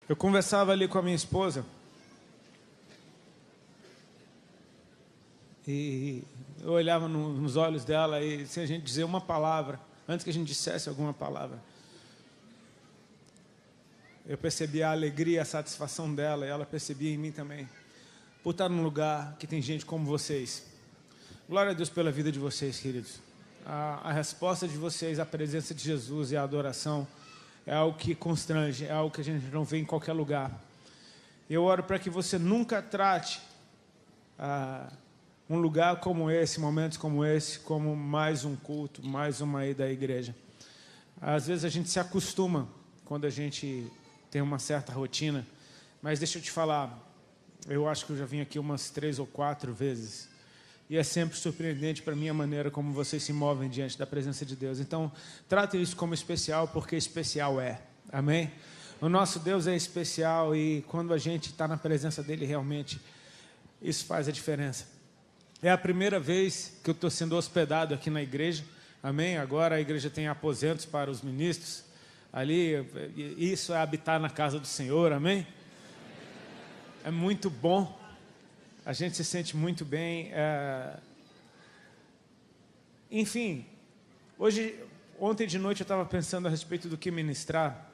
Eu conversava ali com a minha esposa e eu olhava nos olhos dela e sem a gente dizer uma palavra, antes que a gente dissesse alguma palavra, eu percebia a alegria, a satisfação dela, e ela percebia em mim também, por estar num lugar que tem gente como vocês. Glória a Deus pela vida de vocês, queridos. A resposta de vocês à presença de Jesus e à adoração é algo que constrange, é algo que a gente não vê em qualquer lugar. Eu oro para que você nunca trate um lugar como esse, momentos como esse, como mais um culto, mais uma ida à igreja. Às vezes a gente se acostuma quando a gente tem uma certa rotina, mas deixa eu te falar, eu acho que eu já vim aqui umas 3 ou 4 vezes, e é sempre surpreendente para mim a maneira como vocês se movem diante da presença de Deus. Então, trate isso como especial, porque especial é. Amém? O nosso Deus é especial e quando a gente está na presença dEle, realmente, isso faz a diferença. É a primeira vez que eu estou sendo hospedado aqui na igreja. Amém? Agora a igreja tem aposentos para os ministros. Ali, isso é habitar na casa do Senhor. Amém? É muito bom. A gente se sente muito bem. Enfim, ontem de noite eu estava pensando a respeito do que ministrar.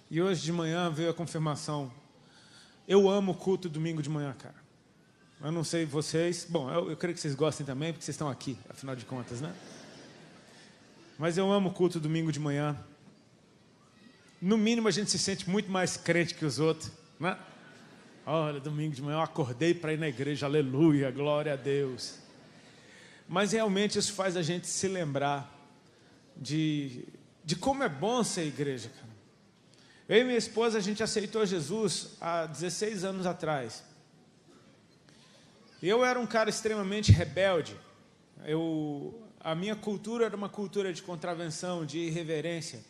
E hoje de manhã veio a confirmação. Eu amo o culto domingo de manhã, cara. Eu não sei vocês. Bom, eu creio que vocês gostem também, porque vocês estão aqui, afinal de contas, né? Mas eu amo o culto domingo de manhã. No mínimo a gente se sente muito mais crente que os outros, né? Olha, domingo de manhã eu acordei para ir na igreja, aleluia, glória a Deus. Mas realmente isso faz a gente se lembrar de como é bom ser igreja, cara. Eu e minha esposa, a gente aceitou Jesus há 16 anos atrás. Eu era um cara extremamente rebelde. A minha cultura era uma cultura de contravenção, de irreverência.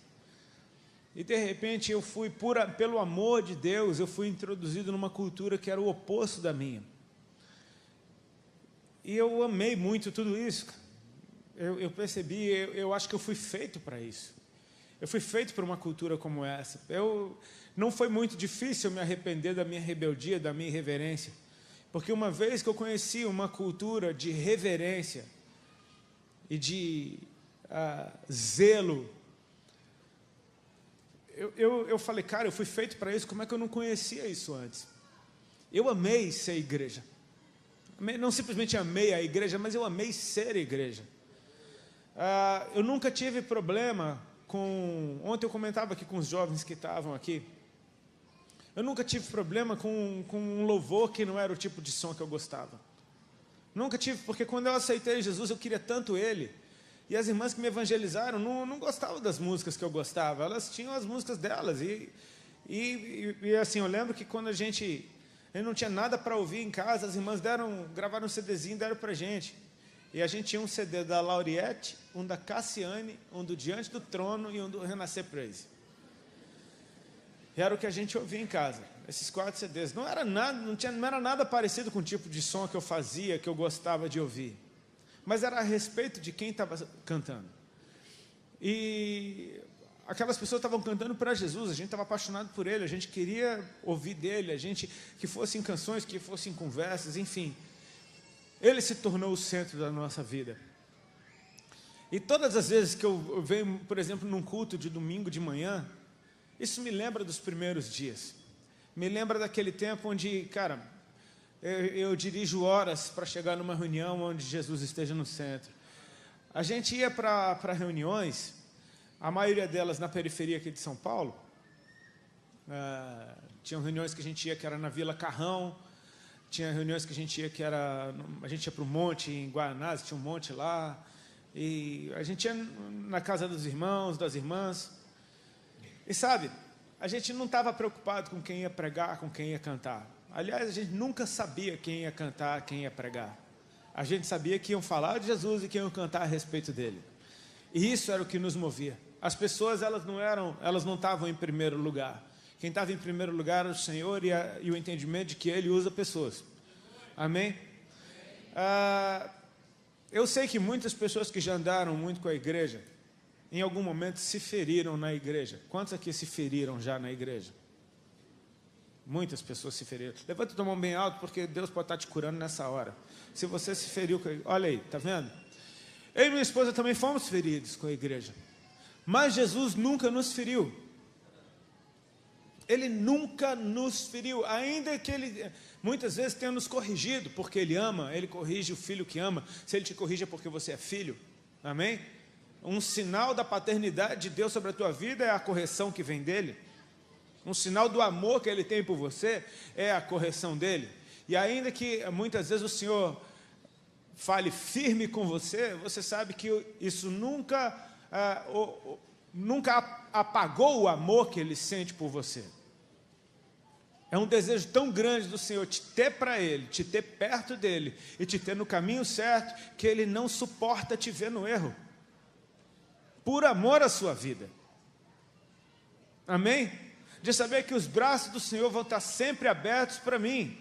E de repente eu fui, pelo amor de Deus, eu fui introduzido numa cultura que era o oposto da minha. E eu amei muito tudo isso. Eu percebi, eu acho que eu fui feito para isso. Eu fui feito para uma cultura como essa. Não foi muito difícil me arrepender da minha rebeldia, da minha irreverência. Porque uma vez que eu conheci uma cultura de reverência e de zelo, eu falei, cara, eu fui feito para isso, como é que eu não conhecia isso antes? Eu amei ser igreja. Não simplesmente amei a igreja, mas eu amei ser igreja. Eu nunca tive problema com... Ontem eu comentava aqui com os jovens que estavam aqui. Eu nunca tive problema com um louvor que não era o tipo de som que eu gostava. Nunca tive, porque quando eu aceitei Jesus, eu queria tanto Ele. E as irmãs que me evangelizaram não gostavam das músicas que eu gostava. Elas tinham as músicas delas. E assim, eu lembro que quando a gente não tinha nada para ouvir em casa, as irmãs gravaram um CDzinho e deram para a gente. E a gente tinha um CD da Lauriette, um da Cassiane, um do Diante do Trono e um do Renascer Praise. E era o que a gente ouvia em casa, esses 4 CDs. Não era nada parecido com o tipo de som que eu fazia, que eu gostava de ouvir. Mas era a respeito de quem estava cantando. E aquelas pessoas estavam cantando para Jesus, a gente estava apaixonado por Ele, a gente queria ouvir dEle, que fossem canções, que fossem conversas, enfim. Ele se tornou o centro da nossa vida. E todas as vezes que eu venho, por exemplo, num culto de domingo de manhã, isso me lembra dos primeiros dias. Me lembra daquele tempo onde, cara, eu dirijo horas para chegar numa reunião onde Jesus esteja no centro. A gente ia para reuniões, a maioria delas na periferia aqui de São Paulo. Tinham reuniões que a gente ia que era na Vila Carrão, tinha reuniões que a gente ia a gente ia para o monte em Guaianazes, tinha um monte lá, e a gente ia na casa dos irmãos, das irmãs. E sabe, a gente não estava preocupado com quem ia pregar, com quem ia cantar. Aliás, a gente nunca sabia quem ia cantar, quem ia pregar. A gente sabia que iam falar de Jesus e que iam cantar a respeito dele. E isso era o que nos movia. As pessoas, elas não estavam em primeiro lugar. Quem estava em primeiro lugar era o Senhor e o entendimento de que Ele usa pessoas. Amém? Eu sei que muitas pessoas que já andaram muito com a igreja, em algum momento se feriram na igreja. Quantos aqui se feriram já na igreja? Muitas pessoas se feriram. Levanta tua mão bem alto, porque Deus pode estar te curando nessa hora. Se você se feriu, olha aí, está vendo? Eu e minha esposa também fomos feridos com a igreja. Mas Jesus nunca nos feriu. Ele nunca nos feriu, ainda que Ele muitas vezes tenha nos corrigido, porque Ele ama, Ele corrige o filho que ama. Se Ele te corrige é porque você é filho, amém? Um sinal da paternidade de Deus sobre a tua vida é a correção que vem dEle. Um sinal do amor que Ele tem por você é a correção dEle. E ainda que muitas vezes o Senhor fale firme com você, você sabe que isso nunca apagou o amor que Ele sente por você. É um desejo tão grande do Senhor te ter para Ele, te ter perto dEle e te ter no caminho certo, que Ele não suporta te ver no erro, por amor à sua vida. Amém? De saber que os braços do Senhor vão estar sempre abertos para mim.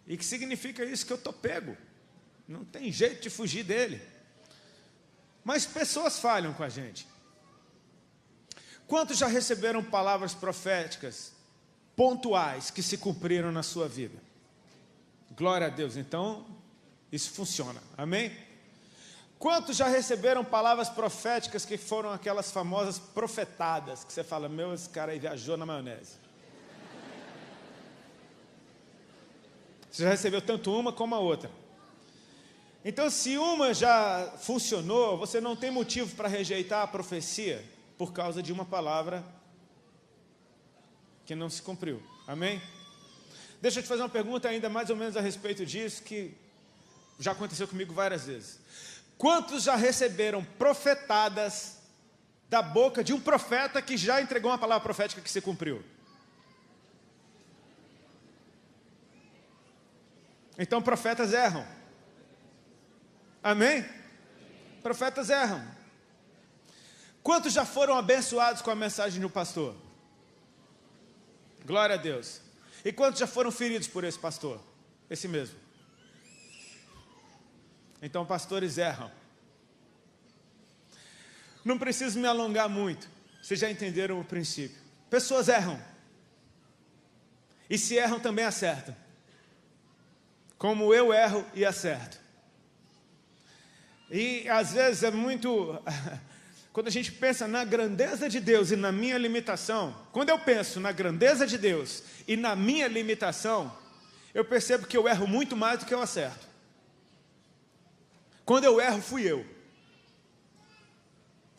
E que significa isso? Que eu estou pego. Não tem jeito de fugir dele. Mas pessoas falham com a gente. Quantos já receberam palavras proféticas pontuais que se cumpriram na sua vida? Glória a Deus. Então, isso funciona. Amém? Quantos já receberam palavras proféticas que foram aquelas famosas profetadas, que você fala, meu, esse cara aí viajou na maionese? Você já recebeu tanto uma como a outra. Então, se uma já funcionou, você não tem motivo para rejeitar a profecia por causa de uma palavra que não se cumpriu. Amém? Deixa eu te fazer uma pergunta ainda mais ou menos a respeito disso, que já aconteceu comigo várias vezes. Quantos já receberam profetadas da boca de um profeta que já entregou uma palavra profética que se cumpriu? Então profetas erram. Amém? Profetas erram. Quantos já foram abençoados com a mensagem de um pastor? Glória a Deus. E quantos já foram feridos por esse pastor? Esse mesmo. Então pastores erram. Não preciso me alongar muito. Vocês já entenderam o princípio. Pessoas erram. E se erram também acertam. Como eu erro e acerto. E às vezes é muito... Quando a gente pensa na grandeza de Deus e na minha limitação, quando eu penso na grandeza de Deus e na minha limitação, eu percebo que eu erro muito mais do que eu acerto. Quando eu erro, fui eu.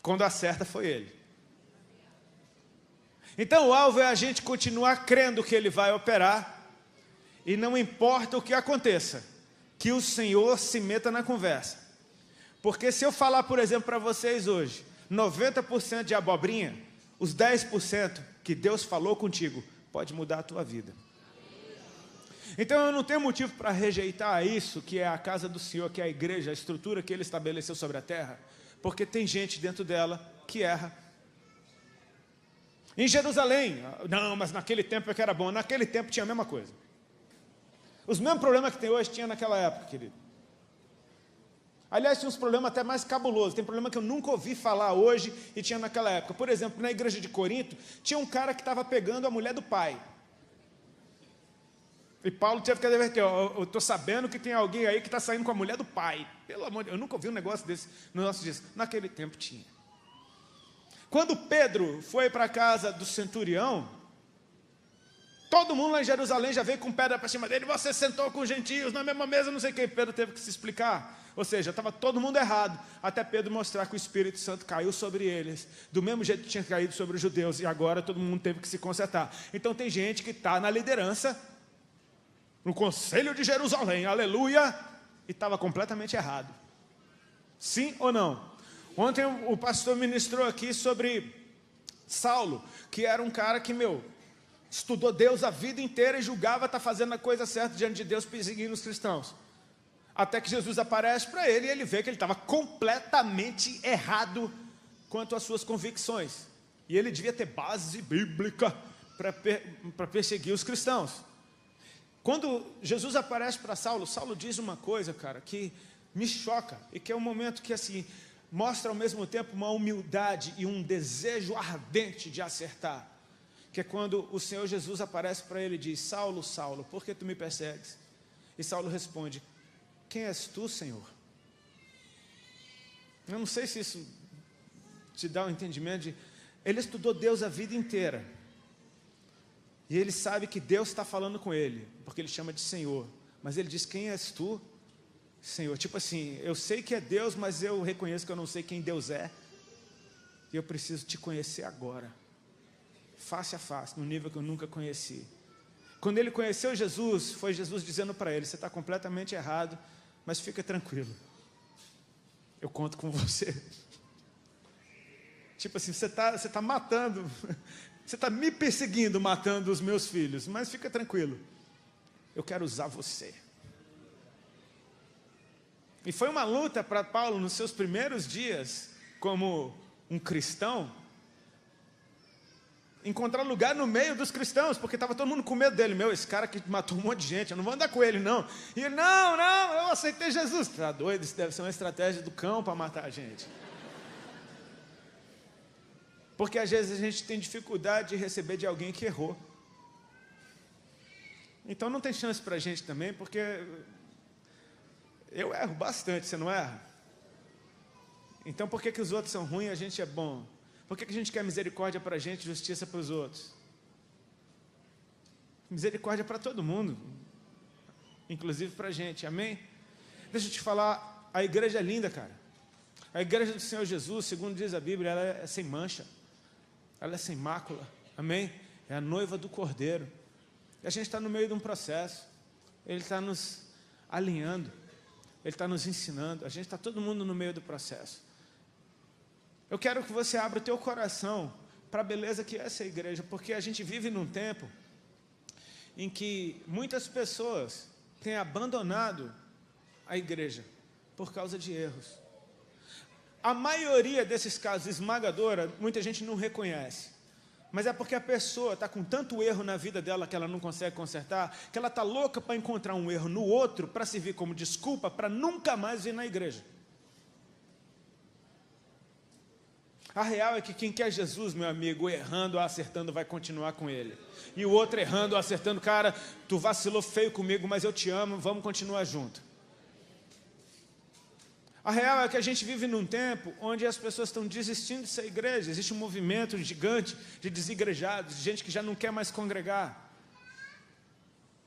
Quando acerta, foi Ele. Então o alvo é a gente continuar crendo que Ele vai operar, e não importa o que aconteça, que o Senhor se meta na conversa. Porque se eu falar, por exemplo, para vocês hoje, 90% de abobrinha, os 10% que Deus falou contigo, pode mudar a tua vida. Então eu não tenho motivo para rejeitar isso, que é a casa do Senhor, que é a igreja, a estrutura que Ele estabeleceu sobre a terra, porque tem gente dentro dela que erra. Em Jerusalém, não, mas naquele tempo é que era bom, naquele tempo tinha a mesma coisa. Os mesmos problemas que tem hoje tinha naquela época, querido. Aliás, tinha uns problemas até mais cabulosos. Tem problema que eu nunca ouvi falar hoje e tinha naquela época. Por exemplo, na igreja de Corinto, tinha um cara que estava pegando a mulher do pai. E Paulo teve que advertir, eu estou sabendo que tem alguém aí que está saindo com a mulher do pai. Pelo amor de Deus, eu nunca ouvi um negócio desse no nosso dia. Naquele tempo tinha. Quando Pedro foi para a casa do centurião, todo mundo lá em Jerusalém já veio com pedra para cima dele. Você sentou com os gentios na mesma mesa, não sei o que. Pedro teve que se explicar. Ou seja, estava todo mundo errado, até Pedro mostrar que o Espírito Santo caiu sobre eles, do mesmo jeito que tinha caído sobre os judeus, e agora todo mundo teve que se consertar. Então tem gente que está na liderança, no conselho de Jerusalém, aleluia, e estava completamente errado. Sim ou não? Ontem o pastor ministrou aqui sobre Saulo, que era um cara que, estudou Deus a vida inteira e julgava estar fazendo a coisa certa diante de Deus, perseguindo os cristãos. Até que Jesus aparece para ele e ele vê que ele estava completamente errado quanto às suas convicções. E ele devia ter base bíblica para perseguir os cristãos. Quando Jesus aparece para Saulo, Saulo diz uma coisa, cara, que me choca. E que é um momento que, assim, mostra ao mesmo tempo uma humildade e um desejo ardente de acertar. que é quando o Senhor Jesus aparece para ele e diz: Saulo, Saulo, por que tu me persegues? E Saulo responde: quem és tu, Senhor? Eu não sei se isso te dá um entendimento de... Ele estudou Deus a vida inteira. E ele sabe que Deus está falando com ele, porque ele chama de Senhor. Mas ele diz: quem és tu, Senhor? Tipo assim, eu sei que é Deus, mas eu reconheço que eu não sei quem Deus é. E eu preciso te conhecer agora, face a face, no nível que eu nunca conheci. Quando ele conheceu Jesus, foi Jesus dizendo para ele: você está completamente errado, mas fica tranquilo, eu conto com você. Tipo assim, você tá matando, você está me perseguindo, matando os meus filhos, mas fica tranquilo, eu quero usar você. E foi uma luta para Paulo nos seus primeiros dias como um cristão, encontrar lugar no meio dos cristãos, porque estava todo mundo com medo dele. Esse cara que matou um monte de gente, eu não vou andar com ele não. E ele: não, eu aceitei Jesus. Está doido? Isso deve ser uma estratégia do cão para matar a gente. Porque às vezes a gente tem dificuldade de receber de alguém que errou. Então não tem chance para a gente também, porque eu erro bastante, você não erra? Então por que os outros são ruins e a gente é bom? Por que a gente quer misericórdia para a gente e justiça para os outros? Misericórdia para todo mundo, inclusive para a gente, amém? Deixa eu te falar, a igreja é linda, cara. A igreja do Senhor Jesus, segundo diz a Bíblia, ela é sem mancha, ela é sem mácula, amém? É a noiva do Cordeiro. E a gente está no meio de um processo, Ele está nos alinhando, Ele está nos ensinando, a gente está todo mundo no meio do processo. Eu quero que você abra o teu coração para a beleza que é essa igreja, porque a gente vive num tempo em que muitas pessoas têm abandonado a igreja por causa de erros. A maioria desses casos, esmagadora, muita gente não reconhece, mas é porque a pessoa está com tanto erro na vida dela que ela não consegue consertar, que ela está louca para encontrar um erro no outro, para servir como desculpa, para nunca mais vir na igreja. A real é que quem quer Jesus, meu amigo, errando ou acertando, vai continuar com Ele. E o outro errando ou acertando: cara, tu vacilou feio comigo, mas eu te amo, vamos continuar junto. A real é que a gente vive num tempo onde as pessoas estão desistindo de ser igreja. Existe um movimento gigante de desigrejados, de gente que já não quer mais congregar.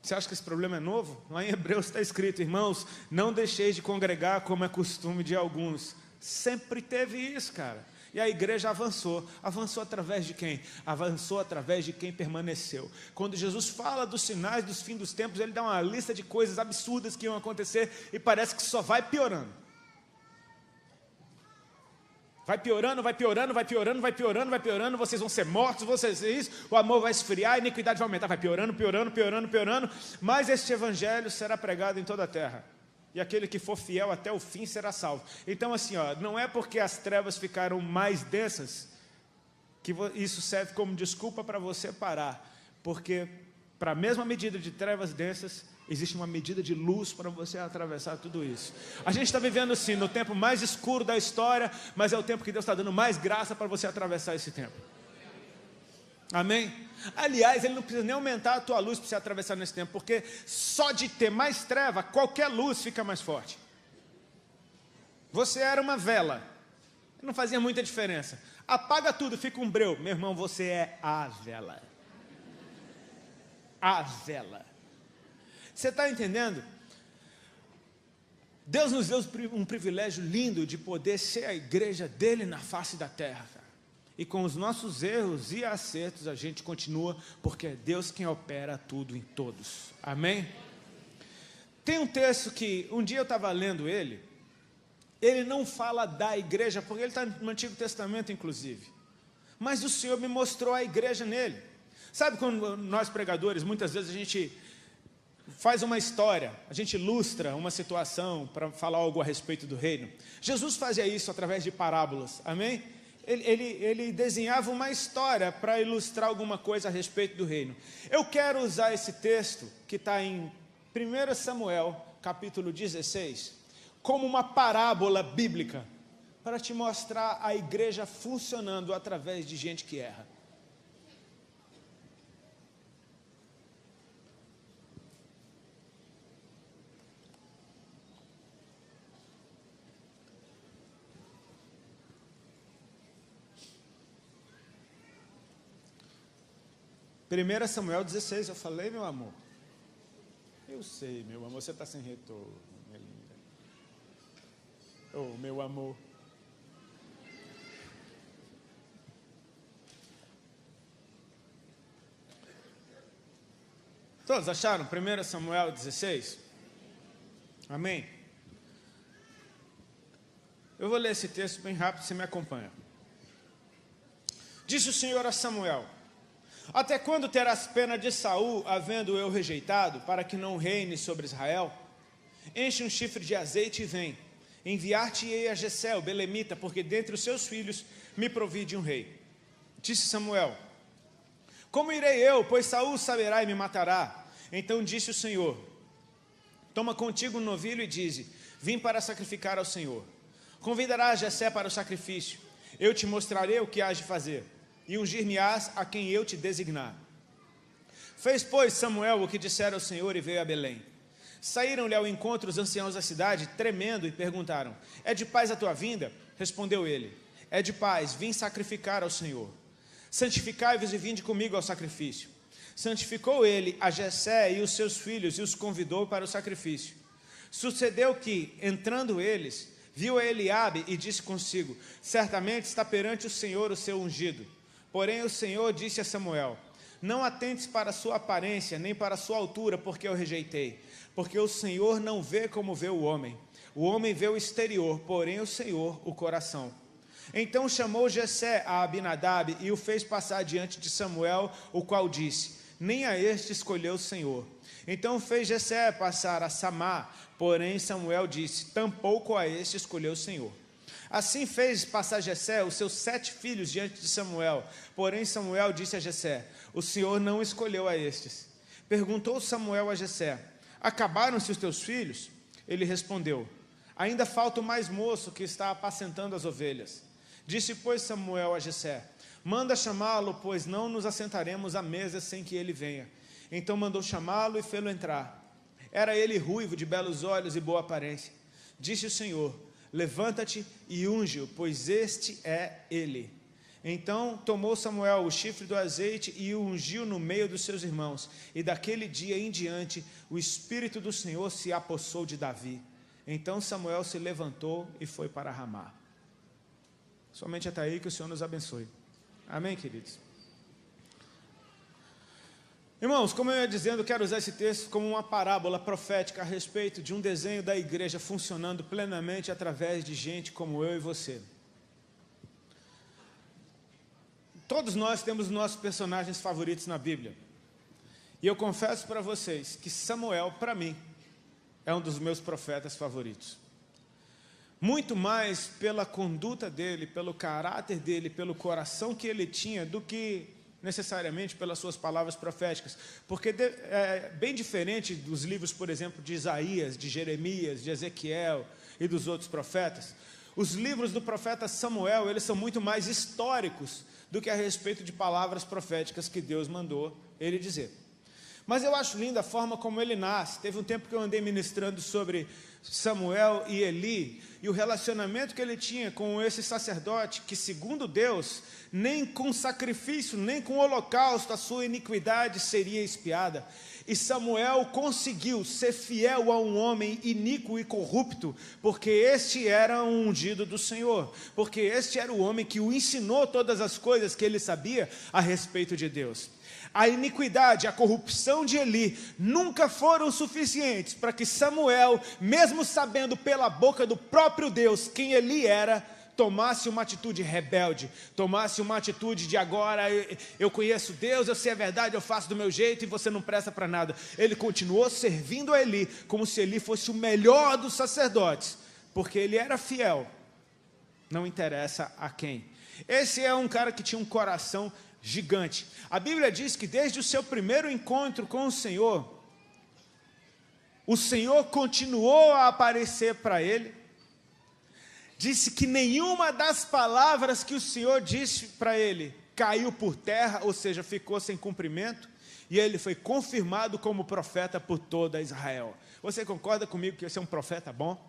Você acha que esse problema é novo? Lá em Hebreus está escrito: irmãos, não deixeis de congregar como é costume de alguns. Sempre teve isso, cara. E a igreja avançou. Avançou através de quem? Avançou através de quem permaneceu. Quando Jesus fala dos sinais dos fins dos tempos, Ele dá uma lista de coisas absurdas que iam acontecer e parece que só vai piorando. Vai piorando, vai piorando, vai piorando, vai piorando, vai piorando. Vocês vão ser mortos, vocês isso, o amor vai esfriar, a iniquidade vai aumentar. Vai piorando, piorando, piorando, piorando. Mas este evangelho será pregado em toda a terra. E aquele que for fiel até o fim será salvo. Então assim, não é porque as trevas ficaram mais densas que isso serve como desculpa para você parar. Porque para a mesma medida de trevas densas, existe uma medida de luz para você atravessar tudo isso. A gente está vivendo sim no tempo mais escuro da história, mas é o tempo que Deus está dando mais graça para você atravessar esse tempo. Amém? Aliás, Ele não precisa nem aumentar a tua luz para você atravessar nesse tempo, porque só de ter mais treva, qualquer luz fica mais forte. Você era uma vela, não fazia muita diferença. Apaga tudo, fica um breu. Meu irmão, você é a vela. A vela. Você está entendendo? Deus nos deu um privilégio lindo de poder ser a igreja dele na face da terra, cara. E com os nossos erros e acertos a gente continua, porque é Deus quem opera tudo em todos. Amém? Tem um texto que um dia eu estava lendo ele não fala da igreja, porque ele está no Antigo Testamento inclusive, mas o Senhor me mostrou a igreja nele. Sabe quando nós pregadores, muitas vezes a gente faz uma história, a gente ilustra uma situação para falar algo a respeito do reino? Jesus fazia isso através de parábolas, amém? Ele desenhava uma história para ilustrar alguma coisa a respeito do reino. Eu quero usar esse texto, que está em 1 Samuel, capítulo 16, como uma parábola bíblica, para te mostrar a igreja funcionando através de gente que erra. 1 Samuel 16, eu falei, meu amor. Eu sei, meu amor, você está sem retorno, minha linda. Oh, meu amor. Todos acharam 1 Samuel 16? Amém? Eu vou ler esse texto bem rápido, você me acompanha. Disse o Senhor a Samuel: até quando terás pena de Saul, havendo eu rejeitado, para que não reine sobre Israel? Enche um chifre de azeite e vem. Enviar-te-ei a Jessé, o belemita, porque dentre os seus filhos me provide um rei. Disse Samuel: como irei eu, pois Saul saberá e me matará? Então disse o Senhor: toma contigo um novilho e dize: vim para sacrificar ao Senhor. Convidarás Jessé para o sacrifício. Eu te mostrarei o que hás de fazer, e ungir-me-ás a quem eu te designar. Fez, pois, Samuel o que dissera ao Senhor e veio a Belém. Saíram-lhe ao encontro os anciãos da cidade, tremendo, e perguntaram: é de paz a tua vinda? Respondeu ele: é de paz, vim sacrificar ao Senhor. Santificai-vos e vinde comigo ao sacrifício. Santificou ele a Jessé e os seus filhos e os convidou para o sacrifício. Sucedeu que, entrando eles, viu a Eliabe e disse consigo: certamente está perante o Senhor o seu ungido. Porém o Senhor disse a Samuel: não atentes para a sua aparência, nem para a sua altura, porque eu rejeitei. Porque o Senhor não vê como vê o homem vê o exterior, porém o Senhor o coração. Então chamou Jessé a Abinadab e o fez passar diante de Samuel, o qual disse: nem a este escolheu o Senhor. Então fez Jessé passar a Samá, porém Samuel disse: tampouco a este escolheu o Senhor. Assim fez passar Jessé os seus 7 filhos diante de Samuel, porém Samuel disse a Jessé: o Senhor não escolheu a estes. Perguntou Samuel a Jessé: acabaram-se os teus filhos? Ele respondeu: ainda falta o mais moço que está apacentando as ovelhas. Disse, pois, Samuel a Jessé: manda chamá-lo, pois não nos assentaremos à mesa sem que ele venha. Então mandou chamá-lo e fê-lo entrar. Era ele ruivo, de belos olhos e boa aparência. Disse o Senhor: levanta-te e unge-o, pois este é ele. Então tomou Samuel o chifre do azeite e o ungiu no meio dos seus irmãos. E daquele dia em diante, o Espírito do Senhor se apossou de Davi. Então Samuel se levantou e foi para Ramá. Somente até aí, que o Senhor nos abençoe. Amém, queridos? Irmãos, como eu ia dizendo, quero usar esse texto como uma parábola profética a respeito de um desenho da igreja funcionando plenamente através de gente como eu e você. Todos nós temos nossos personagens favoritos na Bíblia. E eu confesso para vocês que Samuel, para mim, é um dos meus profetas favoritos. Muito mais pela conduta dele, pelo caráter dele, pelo coração que ele tinha, do que necessariamente pelas suas palavras proféticas. Porque é bem diferente dos livros, por exemplo, de Isaías, de Jeremias, de Ezequiel e dos outros profetas. Os livros do profeta Samuel, eles são muito mais históricos do que a respeito de palavras proféticas que Deus mandou ele dizer. Mas eu acho linda a forma como ele nasce. Teve um tempo que eu andei ministrando sobre Samuel e Eli, e o relacionamento que ele tinha com esse sacerdote, que segundo Deus, nem com sacrifício, nem com holocausto, a sua iniquidade seria expiada. E Samuel conseguiu ser fiel a um homem iníquo e corrupto, porque este era um ungido do Senhor, porque este era o homem que o ensinou todas as coisas que ele sabia a respeito de Deus. A iniquidade, a corrupção de Eli nunca foram suficientes para que Samuel, mesmo sabendo pela boca do próprio Deus quem Eli era, tomasse uma atitude rebelde, tomasse uma atitude de agora eu conheço Deus, eu sei a verdade, eu faço do meu jeito e você não presta para nada. Ele continuou servindo a Eli como se Eli fosse o melhor dos sacerdotes, porque ele era fiel, não interessa a quem. Esse é um cara que tinha um coração gigante. A Bíblia diz que desde o seu primeiro encontro com o Senhor continuou a aparecer para ele. Disse que nenhuma das palavras que o Senhor disse para ele caiu por terra, ou seja, ficou sem cumprimento, e ele foi confirmado como profeta por toda Israel. Você concorda comigo que esse é um profeta bom?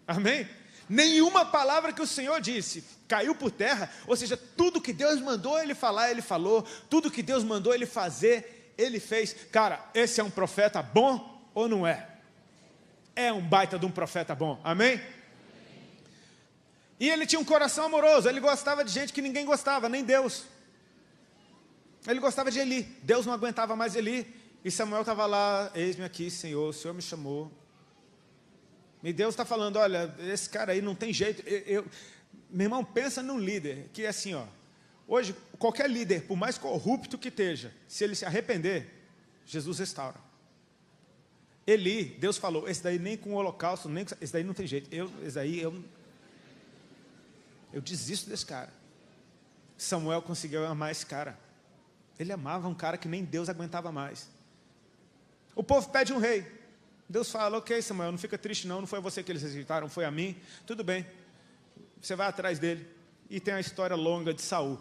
Amém? Nenhuma palavra que o Senhor disse caiu por terra, ou seja, tudo que Deus mandou ele falar, ele falou, tudo que Deus mandou ele fazer, ele fez. Cara, esse é um profeta bom ou não é? É um baita de um profeta bom, amém? E ele tinha um coração amoroso, ele gostava de gente que ninguém gostava, nem Deus. Ele gostava de Eli, Deus não aguentava mais Eli, e Samuel estava lá, eis-me aqui, Senhor, o Senhor me chamou. E Deus está falando, olha, esse cara aí não tem jeito. Meu irmão, pensa num líder, que é assim, ó, hoje, qualquer líder, por mais corrupto que esteja, se ele se arrepender, Jesus restaura. Eli, Deus falou, esse daí nem com o holocausto, nem com, esse daí não tem jeito, esse daí eu desisto desse cara. Samuel conseguiu amar esse cara. Ele amava um cara que nem Deus aguentava mais. O povo pede um rei. Deus fala, ok, Samuel, não fica triste não foi a você que eles rejeitaram, foi a mim. Tudo bem, você vai atrás dele. E tem a história longa de Saul.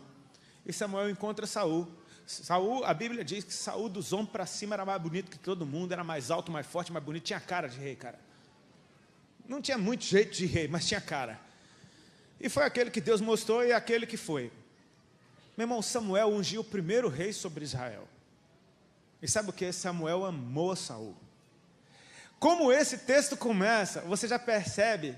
E Samuel encontra Saul. Saul, a Bíblia diz que Saul dos ombros para cima era mais bonito que todo mundo, era mais alto, mais forte, mais bonito, tinha cara de rei, cara. Não tinha muito jeito de rei, mas tinha cara. E foi aquele que Deus mostrou e aquele que foi. Meu irmão, Samuel ungiu o primeiro rei sobre Israel. E sabe o que? Samuel amou Saul. Como esse texto começa, você já percebe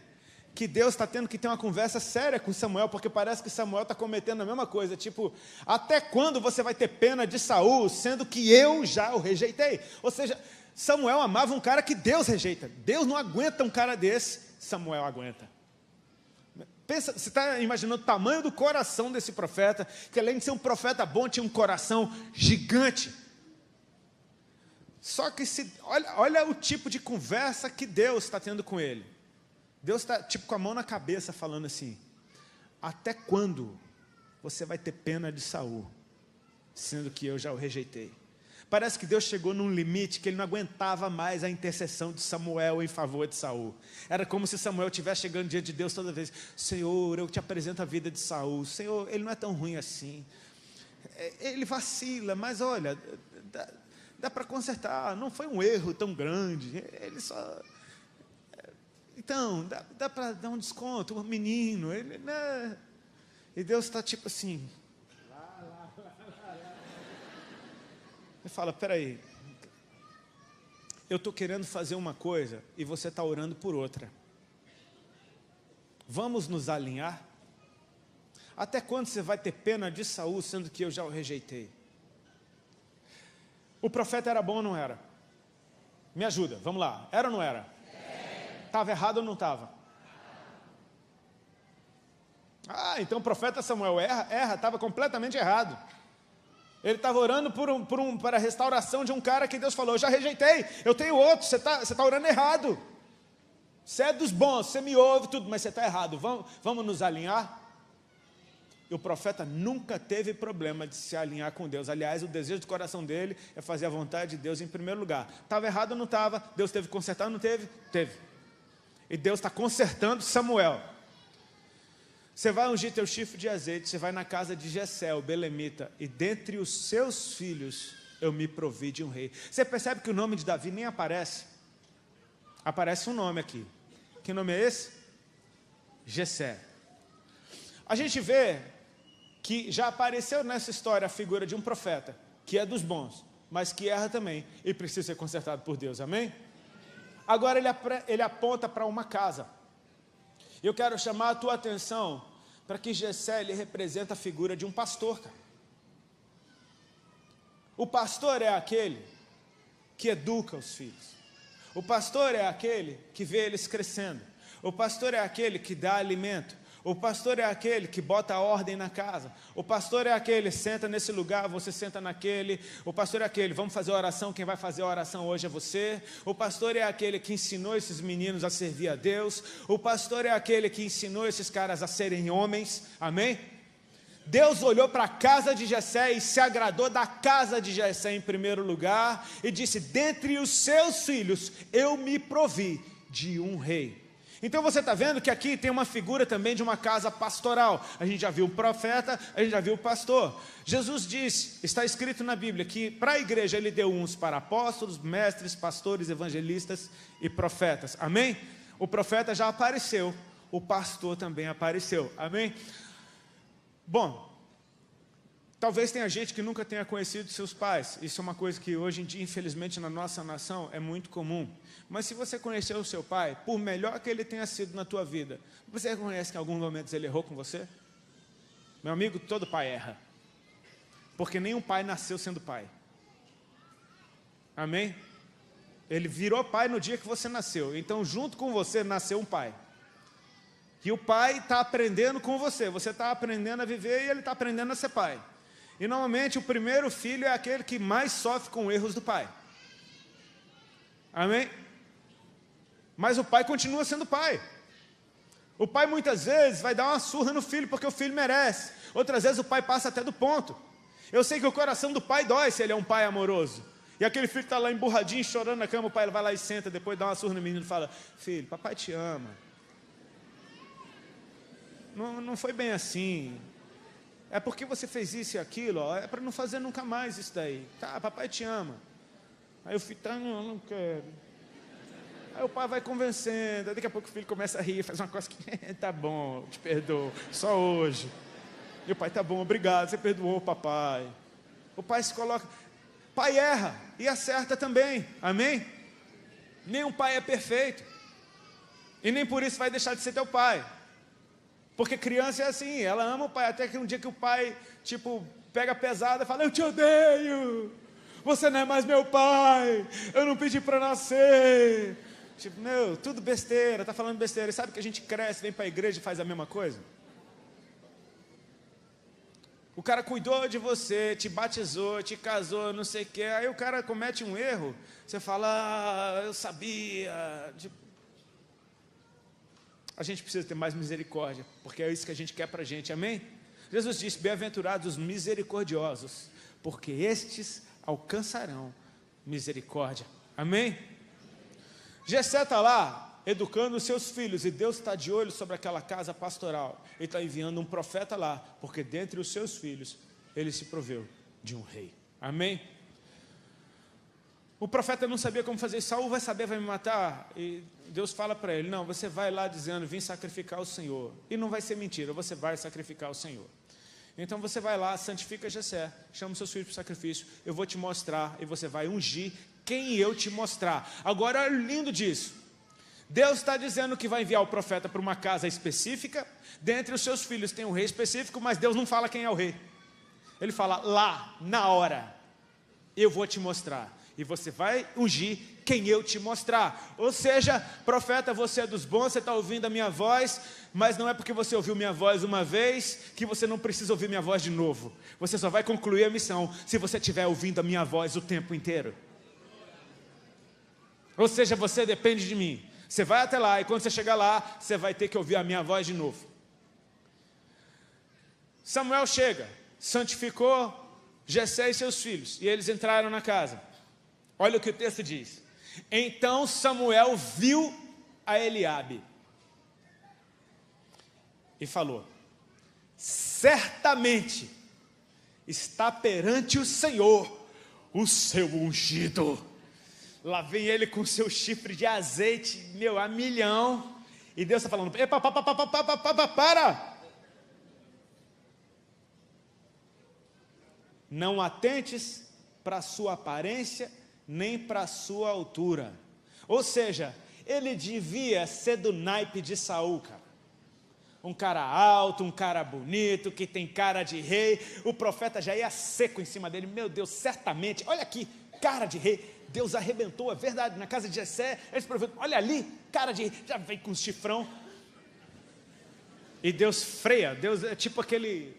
que Deus está tendo que ter uma conversa séria com Samuel, porque parece que Samuel está cometendo a mesma coisa, tipo, até quando você vai ter pena de Saul, sendo que eu já o rejeitei? Ou seja, Samuel amava um cara que Deus rejeita. Deus não aguenta um cara desse, Samuel aguenta. Pensa, você está imaginando o tamanho do coração desse profeta, que além de ser um profeta bom, tinha um coração gigante. Só que olha o tipo de conversa que Deus está tendo com ele. Deus está tipo com a mão na cabeça falando assim, até quando você vai ter pena de Saul, sendo que eu já o rejeitei? Parece que Deus chegou num limite que ele não aguentava mais a intercessão de Samuel em favor de Saul. Era como se Samuel estivesse chegando diante de Deus toda vez, Senhor, eu te apresento a vida de Saul, Senhor, ele não é tão ruim assim, ele vacila, mas olha, dá para consertar, não foi um erro tão grande, ele só... Então, dá para dar um desconto, um menino, ele, né? E Deus está tipo assim... Ele fala, peraí, eu estou querendo fazer uma coisa e você está orando por outra. Vamos nos alinhar? Até quando você vai ter pena de Saul, sendo que eu já o rejeitei? O profeta era bom ou não era? Me ajuda, vamos lá. Era ou não era? Estava errado ou não estava? Ah, então o profeta Samuel erra, estava completamente errado. Ele estava orando para a restauração de um cara que Deus falou, eu já rejeitei, eu tenho outro, você tá orando errado. Você é dos bons, você me ouve tudo, mas você está errado, vamos nos alinhar? E o profeta nunca teve problema de se alinhar com Deus. Aliás, o desejo do coração dele é fazer a vontade de Deus em primeiro lugar. Estava errado ou não estava? Deus teve que consertar ou não teve? Teve. E Deus está consertando Samuel. Você vai ungir teu chifre de azeite, você vai na casa de Jessé, o belemita, e dentre os seus filhos eu me provi de um rei. Você percebe que o nome de Davi nem aparece? Aparece um nome aqui. Que nome é esse? Jessé. A gente vê que já apareceu nessa história a figura de um profeta, que é dos bons, mas que erra também e precisa ser consertado por Deus, amém? Agora ele aponta para uma casa. Eu quero chamar a tua atenção para que Jessé ele representa a figura de um pastor, cara. O pastor é aquele que educa os filhos. O pastor é aquele que vê eles crescendo. O pastor é aquele que dá alimento. O pastor é aquele que bota a ordem na casa. O pastor é aquele, senta nesse lugar, você senta naquele. O pastor é aquele, vamos fazer a oração, quem vai fazer a oração hoje é você. O pastor é aquele que ensinou esses meninos a servir a Deus. O pastor é aquele que ensinou esses caras a serem homens, amém? Deus olhou para a casa de Jessé e se agradou da casa de Jessé em primeiro lugar e disse, dentre os seus filhos eu me provi de um rei. Então você está vendo que aqui tem uma figura também de uma casa pastoral. A gente já viu o profeta, a gente já viu o pastor. Jesus disse, está escrito na Bíblia, que para a igreja ele deu uns para apóstolos, mestres, pastores, evangelistas e profetas. Amém? O profeta já apareceu. o pastor também apareceu. Amém? Bom, talvez tenha gente que nunca tenha conhecido seus pais. Isso é uma coisa que hoje em dia, infelizmente, na nossa nação é muito comum. Mas se você conheceu o seu pai, por melhor que ele tenha sido na tua vida, você reconhece que em alguns momentos ele errou com você? Meu amigo, todo pai erra. Porque nenhum pai nasceu sendo pai. Amém? Ele virou pai no dia que você nasceu. Então, junto com você, nasceu um pai. E o pai está aprendendo com você. Você está aprendendo a viver e ele está aprendendo a ser pai. E, normalmente, o primeiro filho é aquele que mais sofre com erros do pai. Amém? Mas o pai continua sendo pai. O pai, muitas vezes, vai dar uma surra no filho, porque o filho merece. Outras vezes, o pai passa até do ponto. Eu sei que o coração do pai dói se ele é um pai amoroso. E aquele filho está lá emburradinho, chorando na cama, o pai vai lá e senta, depois dá uma surra no menino e fala: filho, papai te ama. Não foi bem assim. É porque você fez isso e aquilo, ó, é para não fazer nunca mais isso daí. Tá, papai te ama. Aí o filho tá, não quero. Aí o pai vai convencendo, daqui a pouco o filho começa a rir, faz uma coisa que, tá bom, te perdoo, só hoje. E o pai, tá bom, obrigado, você perdoou o papai. O pai se coloca, pai erra e acerta também, amém? Nenhum pai é perfeito. E nem por isso vai deixar de ser teu pai. Porque criança é assim, ela ama o pai, até que um dia que o pai, pega pesado e fala: eu te odeio, você não é mais meu pai, eu não pedi para nascer. Meu, tudo besteira, tá falando besteira. E sabe que a gente cresce, vem para a igreja e faz a mesma coisa? O cara cuidou de você, te batizou, te casou, não sei o quê. Aí o cara comete um erro, você fala: eu sabia. A gente precisa ter mais misericórdia, porque é isso que a gente quer para a gente, amém? Jesus disse: bem-aventurados os misericordiosos, porque estes alcançarão misericórdia, amém? Jessé está lá, educando os seus filhos, e Deus está de olho sobre aquela casa pastoral, Ele está enviando um profeta lá, porque dentre os seus filhos, ele se proveu de um rei, amém? O profeta não sabia como fazer, Saul vai saber, vai me matar, e Deus fala para ele: não, você vai lá dizendo, vim sacrificar o Senhor, e não vai ser mentira, você vai sacrificar o Senhor. Então você vai lá, santifica Jessé, chama os seus filhos para o sacrifício, eu vou te mostrar, e você vai ungir quem eu te mostrar. Agora, olha o lindo disso, Deus está dizendo que vai enviar o profeta para uma casa específica, dentre os seus filhos tem um rei específico, mas Deus não fala quem é o rei, Ele fala: lá, na hora, eu vou te mostrar, e você vai ungir quem eu te mostrar. Ou seja, profeta, você é dos bons, você está ouvindo a minha voz, mas não é porque você ouviu minha voz uma vez, que você não precisa ouvir minha voz de novo. Você só vai concluir a missão, se você estiver ouvindo a minha voz o tempo inteiro. Ou seja, você depende de mim. Você vai até lá, e quando você chegar lá, você vai ter que ouvir a minha voz de novo. Samuel chega, santificou Jessé e seus filhos, e eles entraram na casa. Olha o que o texto diz: então Samuel viu a Eliabe e falou: certamente está perante o Senhor o seu ungido. Lá vem ele com seu chifre de azeite, a milhão, e Deus está falando: epa, para! Não atentes para a sua aparência, nem para a sua altura. Ou seja, ele devia ser do naipe de Saul, cara. Um cara alto, um cara bonito, que tem cara de rei. O profeta já ia seco em cima dele. Meu Deus, certamente, olha aqui, cara de rei. Deus arrebentou, é verdade, na casa de Jessé, eles provaram, olha ali, cara de rei, já vem com um chifrão. E Deus freia, Deus é tipo aquele...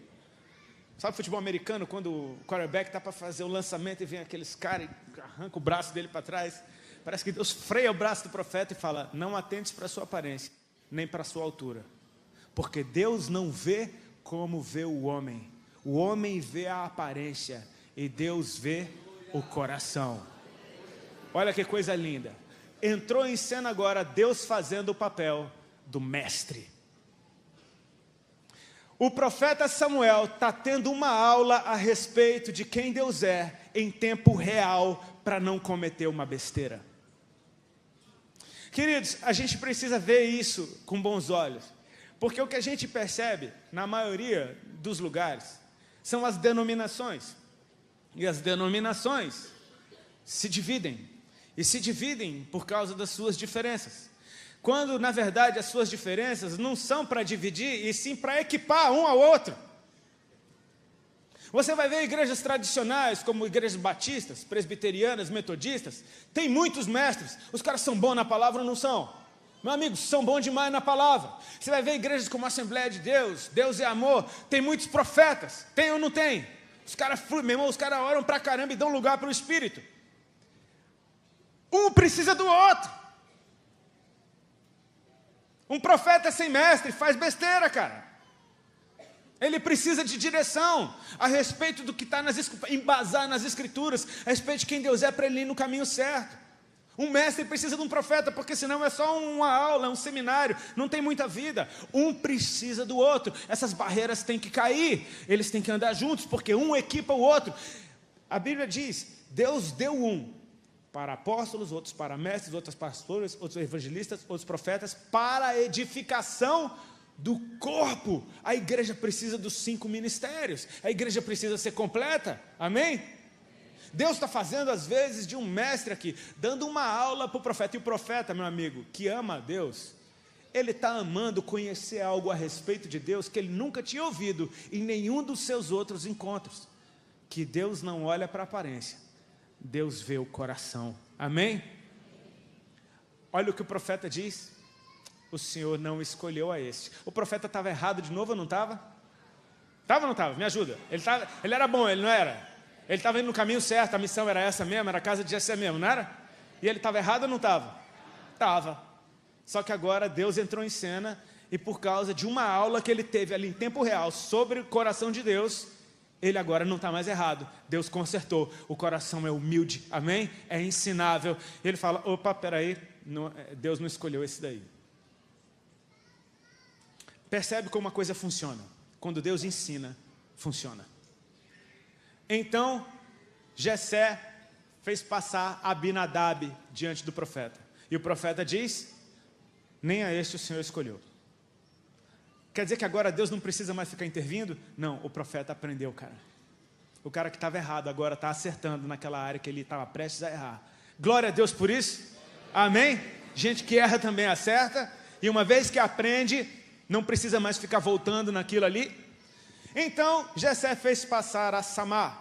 Sabe futebol americano, quando o quarterback está para fazer o lançamento e vem aqueles caras e arranca o braço dele para trás? Parece que Deus freia o braço do profeta e fala: não atentes para a sua aparência, nem para a sua altura. Porque Deus não vê como vê o homem vê a aparência, e Deus vê o coração. Olha que coisa linda. Entrou em cena agora Deus fazendo o papel do mestre. O profeta Samuel está tendo uma aula a respeito de quem Deus é em tempo real, para não cometer uma besteira. Queridos, a gente precisa ver isso com bons olhos. Porque o que a gente percebe, na maioria dos lugares, são as denominações. E as denominações se dividem. E se dividem por causa das suas diferenças. Quando, na verdade, as suas diferenças não são para dividir, e sim para equipar um ao outro. Você vai ver igrejas tradicionais, como igrejas batistas, presbiterianas, metodistas, tem muitos mestres, os caras são bons na palavra ou não são? Meu amigo, são bons demais na palavra. Você vai ver igrejas como a Assembleia de Deus, Deus é amor, tem muitos profetas, tem ou não tem? Os caras, meu irmão, os caras oram pra caramba e dão lugar para o Espírito. Um precisa do outro. Um profeta sem mestre faz besteira, cara. Ele precisa de direção a respeito do que está embasar nas Escrituras, a respeito de quem Deus é para ele ir no caminho certo. Um mestre precisa de um profeta, porque senão é só uma aula, um seminário, não tem muita vida. Um precisa do outro, essas barreiras têm que cair, eles têm que andar juntos, porque um equipa o outro. A Bíblia diz, Deus deu um para apóstolos, outros para mestres, outros pastores, outros evangelistas, outros profetas, para a edificação do corpo. A igreja precisa dos 5 ministérios, a igreja precisa ser completa, amém? Deus está fazendo às vezes de um mestre aqui, dando uma aula para o profeta, e o profeta, meu amigo, que ama a Deus, ele está amando conhecer algo a respeito de Deus, que ele nunca tinha ouvido em nenhum dos seus outros encontros, que Deus não olha para a aparência, Deus vê o coração, amém? Olha o que o profeta diz, o Senhor não escolheu a este. O profeta estava errado de novo ou não estava? Estava ou não estava? Me ajuda. Ele era bom, ele não era? Ele estava indo no caminho certo, a missão era essa mesmo, era a casa de Jessé mesmo, não era? E ele estava errado ou não estava? Estava. Só que agora Deus entrou em cena e por causa de uma aula que ele teve ali em tempo real sobre o coração de Deus, ele agora não está mais errado. Deus consertou. O coração é humilde, amém? É ensinável. E ele fala, opa, peraí, Deus não escolheu esse daí. Percebe como uma coisa funciona? Quando Deus ensina, funciona. Então, Jessé fez passar Abinadab diante do profeta. E o profeta diz, nem a este o Senhor escolheu. Quer dizer que agora Deus não precisa mais ficar intervindo? Não, o profeta aprendeu, cara. O cara que estava errado agora está acertando naquela área que ele estava prestes a errar. Glória a Deus por isso. Amém? Gente que erra também acerta. E uma vez que aprende, não precisa mais ficar voltando naquilo ali. Então, Jessé fez passar a Samar.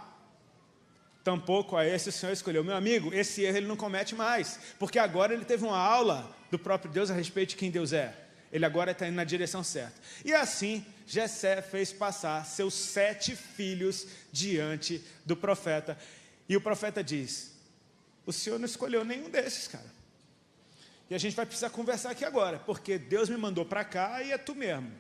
Tampouco a esse o Senhor escolheu. Meu amigo, esse erro ele não comete mais. Porque agora ele teve uma aula do próprio Deus a respeito de quem Deus é. Ele agora está indo na direção certa. E assim, Jessé fez passar seus 7 filhos diante do profeta. E o profeta diz, o Senhor não escolheu nenhum desses, cara. E a gente vai precisar conversar aqui agora, porque Deus me mandou para cá e é tu mesmo.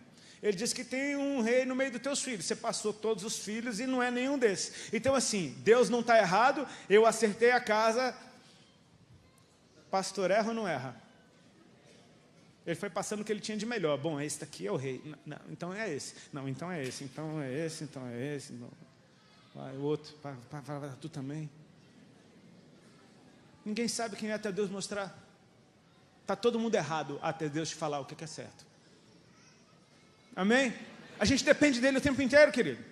Ele disse que tem um rei no meio dos teus filhos. Você passou todos os filhos e não é nenhum desses. Então assim, Deus não está errado, eu acertei a casa. Pastor erra ou não erra? Ele foi passando o que ele tinha de melhor. Bom, esse daqui é o rei. Não, então é esse. Não, então é esse. Então é esse. Então é esse. Não. Vai, o outro. Vai, tu também. Ninguém sabe quem é até Deus mostrar. Está todo mundo errado até Deus te falar o que é certo. Amém? A gente depende dele o tempo inteiro, querido.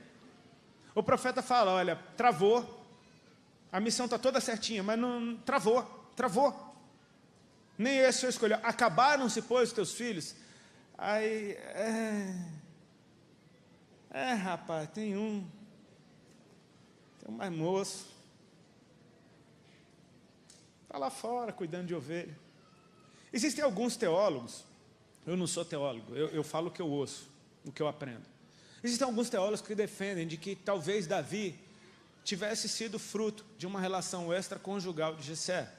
O profeta fala, olha, travou. A missão está toda certinha, mas não travou. Nem esse o Senhor escolheu. Acabaram-se, pois, os teus filhos. Aí, rapaz, tem um mais moço. Está lá fora, cuidando de ovelha. Existem alguns teólogos, eu não sou teólogo, eu falo o que eu ouço, o que eu aprendo. Existem alguns teólogos que defendem de que talvez Davi tivesse sido fruto de uma relação extraconjugal de Jessé,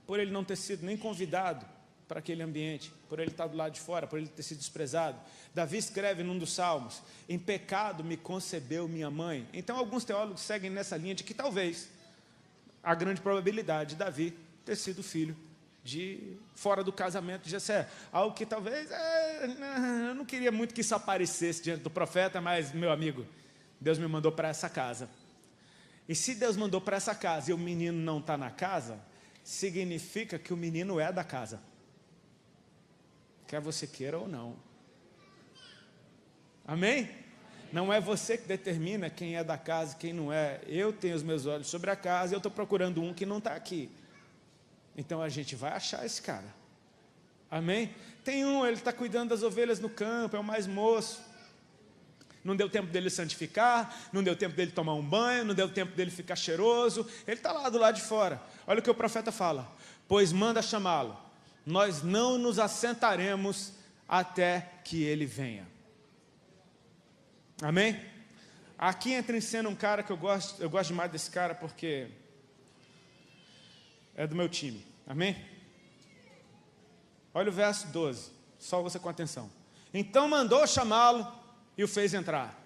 por ele não ter sido nem convidado para aquele ambiente, por ele estar do lado de fora, por ele ter sido desprezado. Davi escreve num dos salmos, em pecado me concebeu minha mãe. Então alguns teólogos seguem nessa linha de que talvez, a grande probabilidade de Davi ter sido filho de fora do casamento de Jessé. Algo que talvez, eu não queria muito que isso aparecesse diante do profeta, mas meu amigo, Deus me mandou para essa casa. E se Deus mandou para essa casa e o menino não está na casa, significa que o menino é da casa. Quer você queira ou não. Amém? Não é você que determina quem é da casa e quem não é. Eu tenho os meus olhos sobre a casa e eu estou procurando um que não está aqui. Então a gente vai achar esse cara. Amém? Tem um, ele está cuidando das ovelhas no campo, é o mais moço. Não deu tempo dele santificar, não deu tempo dele tomar um banho, não deu tempo dele ficar cheiroso. Ele está lá do lado de fora. Olha o que o profeta fala. Pois manda chamá-lo. Nós não nos assentaremos até que ele venha. Amém? Aqui entra em cena um cara que eu gosto demais desse cara porque é do meu time. Amém? Olha o verso 12, só você com atenção. Então mandou chamá-lo e o fez entrar.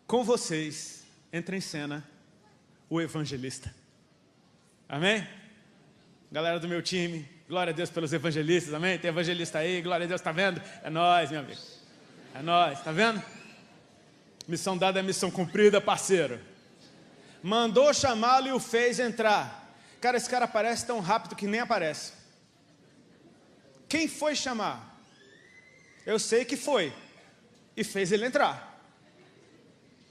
Com vocês entra em cena o evangelista. Amém? Galera do meu time, glória a Deus pelos evangelistas, amém? Tem evangelista aí, glória a Deus, tá vendo? É nós, meu amigo. É nós, tá vendo? Missão dada é missão cumprida, parceiro. Mandou chamá-lo e o fez entrar. Cara, esse cara aparece tão rápido que nem aparece. Quem foi chamar? Eu sei que foi. E fez ele entrar.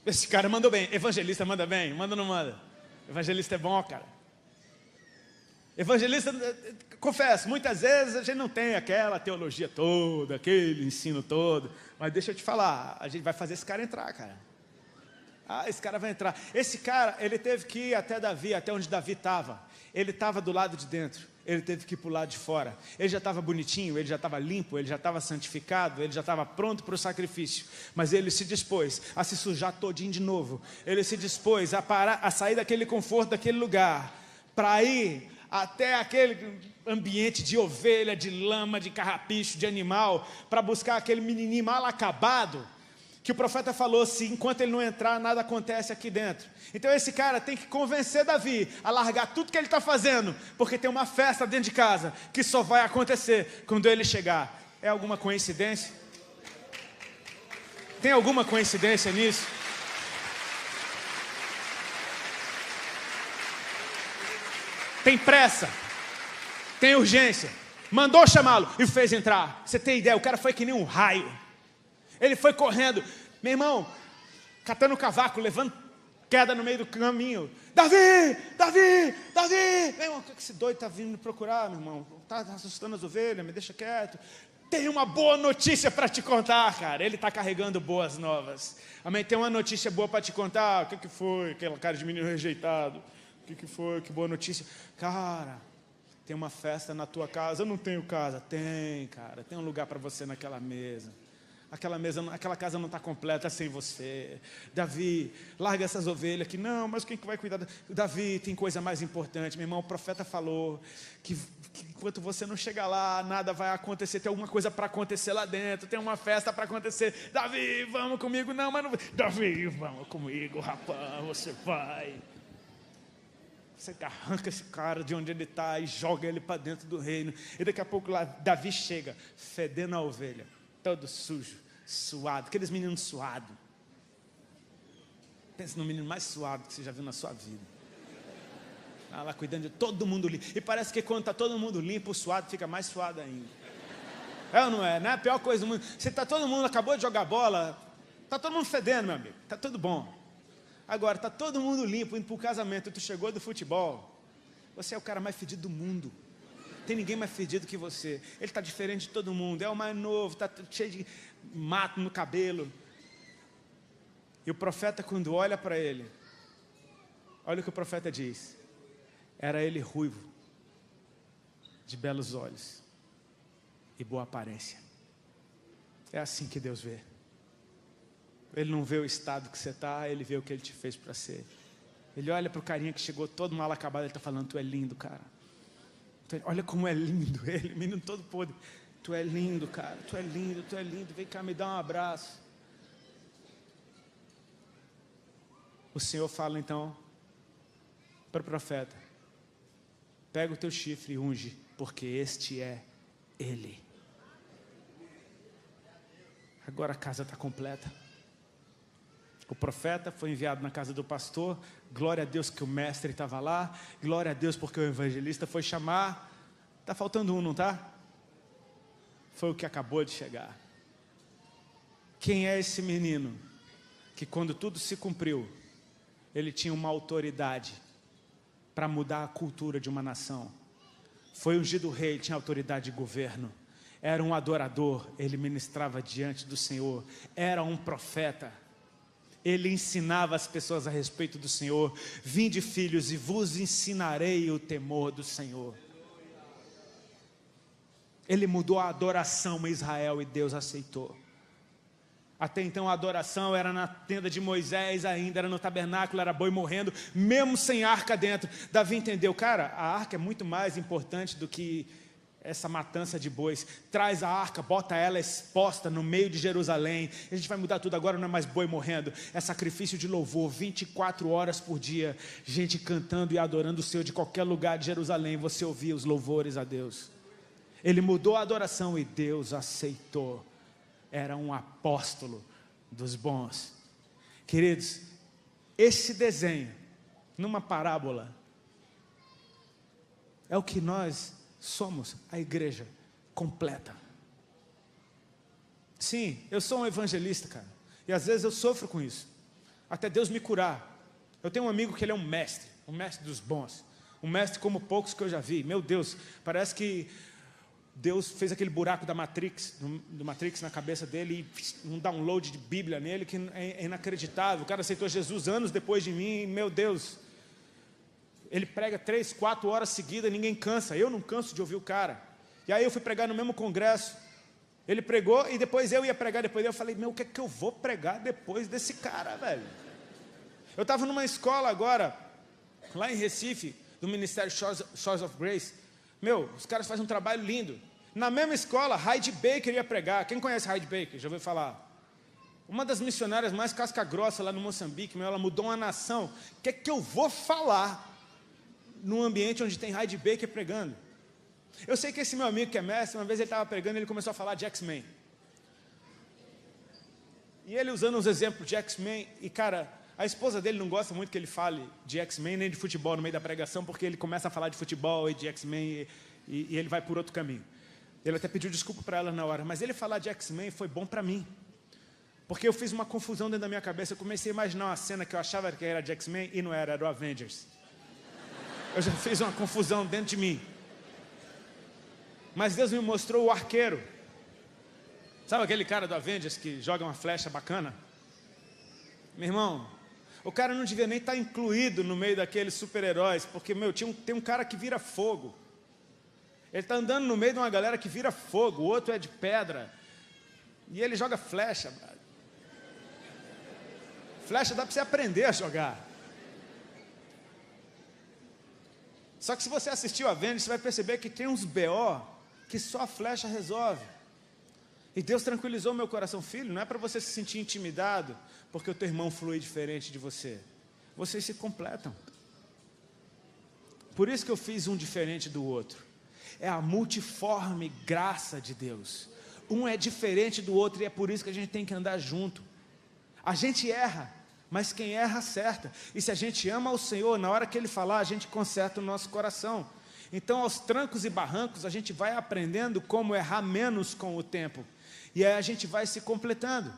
Esse cara mandou bem. Evangelista manda bem, manda ou não manda? Evangelista é bom, cara. Evangelista, confesso, muitas vezes a gente não tem aquela teologia toda, aquele ensino todo. Mas deixa eu te falar, a gente vai fazer esse cara entrar, cara. Ah, esse cara vai entrar. Esse cara, ele teve que ir até Davi, até onde Davi estava. Ele estava do lado de dentro, ele teve que ir para o lado de fora. Ele já estava bonitinho, ele já estava limpo, ele já estava santificado, ele já estava pronto para o sacrifício. Mas ele se dispôs a se sujar todinho de novo. Ele se dispôs a parar, a sair daquele conforto, daquele lugar, para ir até aquele ambiente de ovelha, de lama, de carrapicho, de animal, para buscar aquele menininho mal acabado, que o profeta falou, se enquanto ele não entrar, nada acontece aqui dentro. Então esse cara tem que convencer Davi a largar tudo que ele está fazendo, porque tem uma festa dentro de casa, que só vai acontecer quando ele chegar. É alguma coincidência? Tem alguma coincidência nisso? Tem pressa, tem urgência. Mandou chamá-lo e fez entrar. Você tem ideia, o cara foi que nem um raio. Ele foi correndo, meu irmão, catando o cavaco, levando queda no meio do caminho. Davi, Davi, Davi. Meu irmão, o que esse doido está vindo me procurar, meu irmão? Está assustando as ovelhas, me deixa quieto. Tem uma boa notícia para te contar, cara. Ele está carregando boas novas. Amém? Tem uma notícia boa para te contar. O que foi? Aquela cara de menino rejeitado. O que foi? Que boa notícia. Cara, tem uma festa na tua casa. Eu não tenho casa. Tem, cara. Tem um lugar para você naquela mesa. Aquela casa não está completa sem você. Davi, larga essas ovelhas aqui. Não, mas quem que vai cuidar? Davi, tem coisa mais importante. Meu irmão, o profeta falou que enquanto você não chegar lá, nada vai acontecer. Tem alguma coisa para acontecer lá dentro. Tem uma festa para acontecer. Davi, vamos comigo. Não, mas não... Davi, vamos comigo, rapaz, você vai. Você arranca esse cara de onde ele está e joga ele para dentro do reino. E daqui a pouco lá, Davi chega, fedendo a ovelha. Todo sujo, suado, aqueles meninos suados. Pensa no menino mais suado que você já viu na sua vida. Tá lá cuidando de todo mundo limpo. E parece que quando está todo mundo limpo, o suado fica mais suado ainda. É ou não é? Não é a pior coisa do mundo. Você está todo mundo, acabou de jogar bola, está todo mundo fedendo, meu amigo. Está tudo bom. Agora, está todo mundo limpo, indo para o casamento, e tu chegou do futebol. Você é o cara mais fedido do mundo. Tem ninguém mais fedido que você. Ele está diferente de todo mundo. É o mais novo, está cheio de mato no cabelo. E o profeta, quando olha para ele, olha o que o profeta diz. Era ele ruivo, de belos olhos e boa aparência. É assim que Deus vê. Ele não vê o estado que você está, ele vê o que ele te fez para ser. Ele olha para o carinha que chegou todo mal acabado, ele está falando, tu é lindo, cara. Olha como é lindo ele, menino todo podre. Tu é lindo, cara, tu é lindo, tu é lindo. Vem cá, me dá um abraço. O Senhor fala então para o profeta: pega o teu chifre e unge, porque este é ele. Agora a casa está completa. O profeta foi enviado na casa do pastor. Glória a Deus que o mestre estava lá. Glória a Deus porque o evangelista foi chamar. Está faltando um, não está? Foi o que acabou de chegar. Quem é esse menino que, quando tudo se cumpriu, ele tinha uma autoridade para mudar a cultura de uma nação? Foi ungido rei, tinha autoridade de governo. Era um adorador, ele ministrava diante do Senhor. Era um profeta. Ele ensinava as pessoas a respeito do Senhor. Vinde, filhos, e vos ensinarei o temor do Senhor. Ele mudou a adoração em Israel e Deus aceitou. Até então a adoração era na tenda de Moisés ainda, era no tabernáculo, era boi morrendo, mesmo sem arca dentro. Davi entendeu, cara, a arca é muito mais importante do que essa matança de bois. Traz a arca, bota ela exposta no meio de Jerusalém. A gente vai mudar tudo agora, não é mais boi morrendo. É sacrifício de louvor, 24 horas por dia. Gente cantando e adorando o Senhor de qualquer lugar de Jerusalém. Você ouvia os louvores a Deus. Ele mudou a adoração e Deus aceitou. Era um apóstolo dos bons. Queridos, esse desenho, numa parábola, é o que nós somos, a igreja completa. Sim, eu sou um evangelista, cara, e às vezes eu sofro com isso, até Deus me curar. Eu tenho um amigo que ele é um mestre dos bons, um mestre como poucos que eu já vi. Meu Deus, parece que Deus fez aquele buraco da Matrix, do Matrix na cabeça dele e um download de Bíblia nele que é inacreditável. O cara aceitou Jesus anos depois de mim, e, meu Deus, ele prega 3, 4 horas seguidas, ninguém cansa. Eu não canso de ouvir o cara. E aí eu fui pregar no mesmo congresso. Ele pregou e depois eu ia pregar depois. Eu falei, meu, o que é que eu vou pregar depois desse cara, velho? Eu estava numa escola agora, lá em Recife, do Ministério Shores of Grace. Meu, os caras fazem um trabalho lindo. Na mesma escola, Heidi Baker ia pregar. Quem conhece Heidi Baker? Já ouviu falar? Uma das missionárias mais casca-grossa lá no Moçambique, meu, ela mudou uma nação. O que é que eu vou falar num ambiente onde tem Heidi Baker pregando? Eu sei que esse meu amigo que é mestre, uma vez ele estava pregando, ele começou a falar de X-Men. E ele usando uns exemplos de X-Men, e cara, a esposa dele não gosta muito que ele fale de X-Men nem de futebol no meio da pregação, porque ele começa a falar de futebol e de X-Men e ele vai por outro caminho. Ele até pediu desculpa para ela na hora, mas ele falar de X-Men foi bom para mim. Porque eu fiz uma confusão dentro da minha cabeça, eu comecei a imaginar uma cena que eu achava que era de X-Men e não era, era o Avengers. Eu já fiz uma confusão dentro de mim. Mas Deus me mostrou o arqueiro. Sabe aquele cara do Avengers que joga uma flecha bacana? Meu irmão, o cara não devia nem estar incluído no meio daqueles super-heróis, porque, meu, tem um cara que vira fogo. Ele está andando no meio de uma galera que vira fogo, o outro é de pedra. E ele joga flecha. Flecha dá para você aprender a jogar. Só que se você assistiu a Avengers, você vai perceber que tem uns BO que só a flecha resolve. E Deus tranquilizou meu coração, filho, não é para você se sentir intimidado, porque o teu irmão flui diferente de você. Vocês se completam. Por isso que eu fiz um diferente do outro. É a multiforme graça de Deus. Um é diferente do outro e é por isso que a gente tem que andar junto. A gente erra, mas quem erra acerta. E se a gente ama o Senhor, na hora que Ele falar, a gente conserta o nosso coração. Então, aos trancos e barrancos, a gente vai aprendendo como errar menos com o tempo. E aí a gente vai se completando.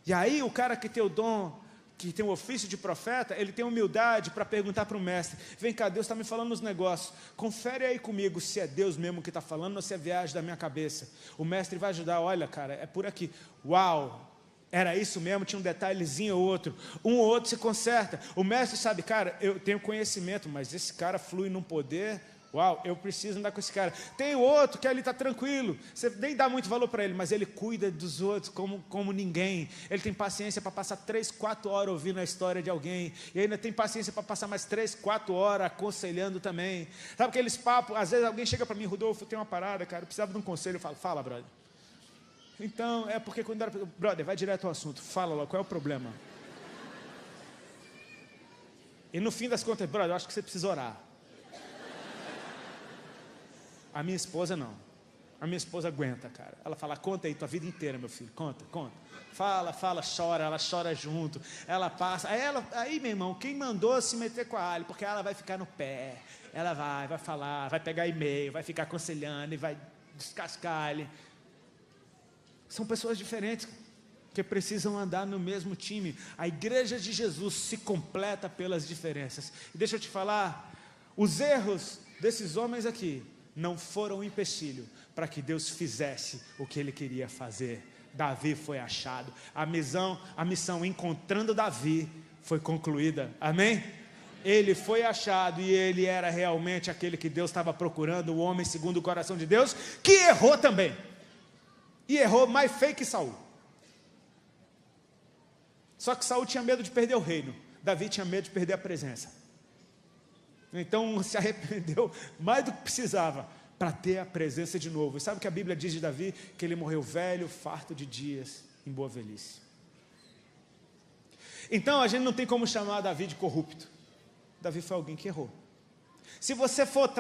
E aí o cara que tem o dom, que tem o ofício de profeta, ele tem humildade para perguntar para o mestre, vem cá, Deus está me falando nos negócios, confere aí comigo se é Deus mesmo que está falando ou se é viagem da minha cabeça. O mestre vai ajudar, olha cara, é por aqui. Uau, era isso mesmo, tinha um detalhezinho ou outro. Um ou outro se conserta. O mestre sabe, cara, eu tenho conhecimento, mas esse cara flui num poder. Uau, eu preciso andar com esse cara. Tem outro que ali está tranquilo, você nem dá muito valor para ele, mas ele cuida dos outros como ninguém. Ele tem paciência para passar 3, 4 horas ouvindo a história de alguém, e ainda tem paciência para passar mais 3, 4 horas aconselhando também. Sabe aqueles papos, às vezes alguém chega para mim, Rodolfo, tem uma parada, cara, eu precisava de um conselho. Eu falo, fala, brother. Então, é porque quando era, brother, vai direto ao assunto, fala logo, qual é o problema? E no fim das contas, brother, eu acho que você precisa orar. A minha esposa não. A minha esposa aguenta, cara. Ela fala, conta aí tua vida inteira, meu filho. Conta. Fala, chora, ela chora junto. Ela passa. Aí, meu irmão, quem mandou se meter com a Ali? Porque ela vai ficar no pé. Ela vai falar, vai pegar e-mail, vai ficar aconselhando e vai descascar ele. São pessoas diferentes. que precisam andar no mesmo time. A igreja de Jesus se completa pelas diferenças. E deixa eu te falar, os erros desses homens aqui não foram um empecilho para que Deus fizesse o que Ele queria fazer. Davi foi achado. A missão encontrando Davi foi concluída. Amém? Ele foi achado e ele era realmente aquele que Deus estava procurando, o homem segundo o coração de Deus, que errou também. E errou mais feio que Saul. Só que Saul tinha medo de perder o reino. Davi tinha medo de perder a presença. Então se arrependeu mais do que precisava para ter a presença de novo. E sabe o que a Bíblia diz de Davi? Que ele morreu velho, farto de dias, em boa velhice. Então a gente não tem como chamar Davi de corrupto. Davi foi alguém que errou. Se você for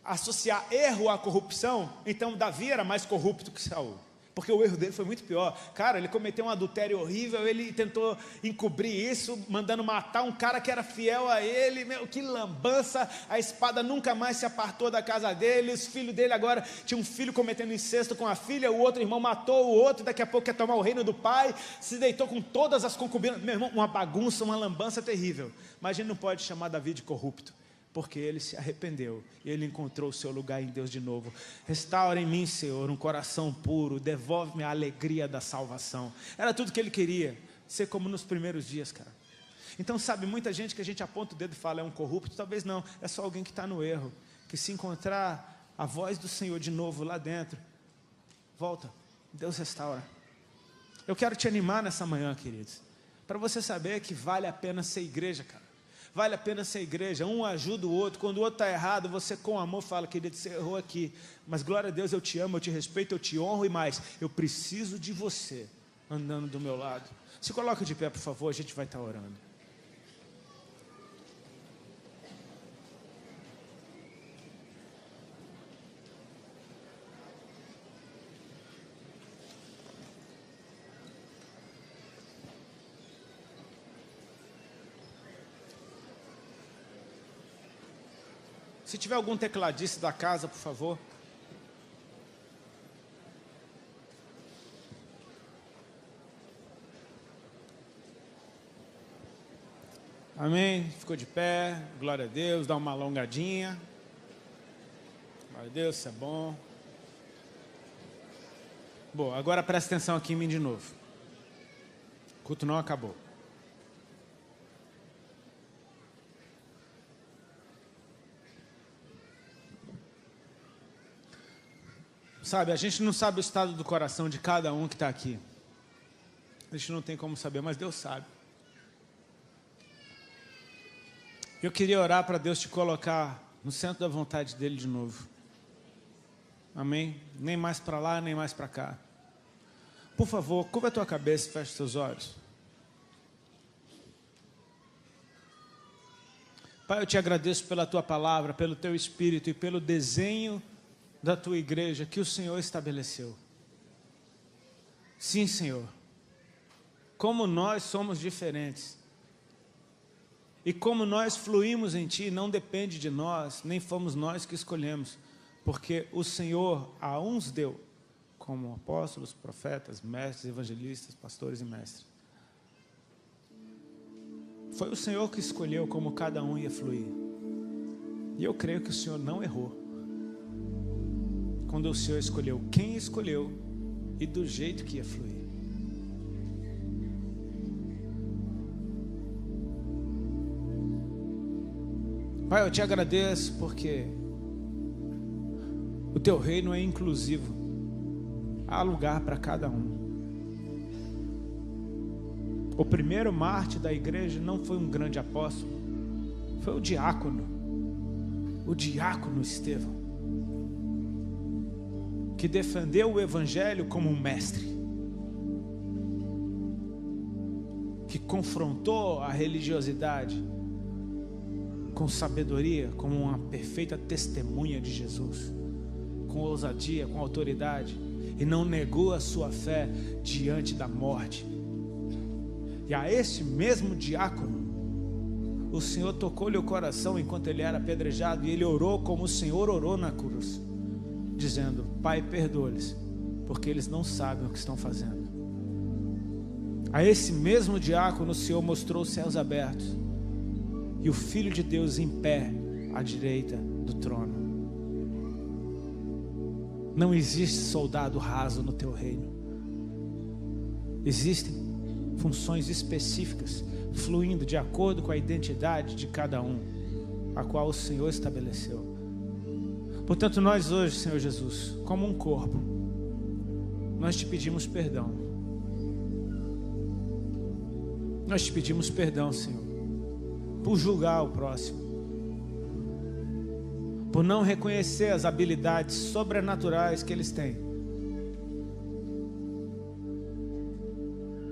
associar erro à corrupção, então Davi era mais corrupto que Saul. Porque o erro dele foi muito pior. Cara, ele cometeu um adultério horrível, ele tentou encobrir isso, mandando matar um cara que era fiel a ele. Meu, que lambança, a espada nunca mais se apartou da casa dele. Os filhos dele agora, tinha um filho cometendo incesto com a filha, o outro irmão matou o outro, daqui a pouco quer tomar o reino do pai, se deitou com todas as concubinas. Meu irmão, uma bagunça, uma lambança terrível. Mas a gente não pode chamar Davi de corrupto, porque ele se arrependeu e ele encontrou o seu lugar em Deus de novo. Restaura em mim, Senhor, um coração puro, devolve-me a alegria da salvação. Era tudo que ele queria, ser como nos primeiros dias, cara. Então, sabe, muita gente que a gente aponta o dedo e fala é um corrupto, talvez não, é só alguém que está no erro, que se encontrar a voz do Senhor de novo lá dentro, volta, Deus restaura. Eu quero te animar nessa manhã, queridos, para você saber que vale a pena ser igreja, cara. Vale a pena ser igreja, um ajuda o outro. Quando o outro está errado, você com amor fala, querido, você errou aqui, mas glória a Deus, eu te amo, eu te respeito, eu te honro e mais, eu preciso de você andando do meu lado. Se coloca de pé, por favor, a gente vai estar orando. Se tiver algum tecladista da casa, por favor. Amém? Ficou de pé, glória a Deus, dá uma alongadinha. Glória a Deus, isso é bom. Bom, agora presta atenção aqui em mim de novo. O culto não acabou. Sabe, a gente não sabe o estado do coração de cada um que está aqui. A gente não tem como saber, mas Deus sabe. Eu queria orar para Deus te colocar no centro da vontade dEle de novo. Amém? Nem mais para lá, nem mais para cá. Por favor, curva a tua cabeça e feche seus olhos. Pai, eu te agradeço pela tua palavra, pelo teu Espírito e pelo desenho da tua igreja que o Senhor estabeleceu. Sim, Senhor, como nós somos diferentes e como nós fluímos em Ti não depende de nós, nem fomos nós que escolhemos, porque o Senhor a uns deu como apóstolos, profetas, mestres, evangelistas, pastores e mestres. Foi o Senhor que escolheu como cada um ia fluir, e eu creio que o Senhor não errou quando o Senhor escolheu quem escolheu e do jeito que ia fluir. Pai, eu te agradeço porque o teu reino é inclusivo. Há lugar para cada um. O primeiro mártir da igreja não foi um grande apóstolo, foi o diácono Estevão, que defendeu o evangelho como um mestre, que confrontou a religiosidade com sabedoria, como uma perfeita testemunha de Jesus, com ousadia, com autoridade, e não negou a sua fé diante da morte. E a esse mesmo diácono, o Senhor tocou-lhe o coração enquanto ele era apedrejado, e ele orou como o Senhor orou na cruz, dizendo: Pai, perdoa-lhes, porque eles não sabem o que estão fazendo. A esse mesmo diácono o Senhor mostrou os céus abertos e o Filho de Deus em pé à direita do trono. Não existe soldado raso no teu reino. Existem funções específicas fluindo de acordo com a identidade de cada um, a qual o Senhor estabeleceu. Portanto, nós hoje, Senhor Jesus, como um corpo, nós te pedimos perdão. Nós te pedimos perdão, Senhor, por julgar o próximo, por não reconhecer as habilidades sobrenaturais que eles têm,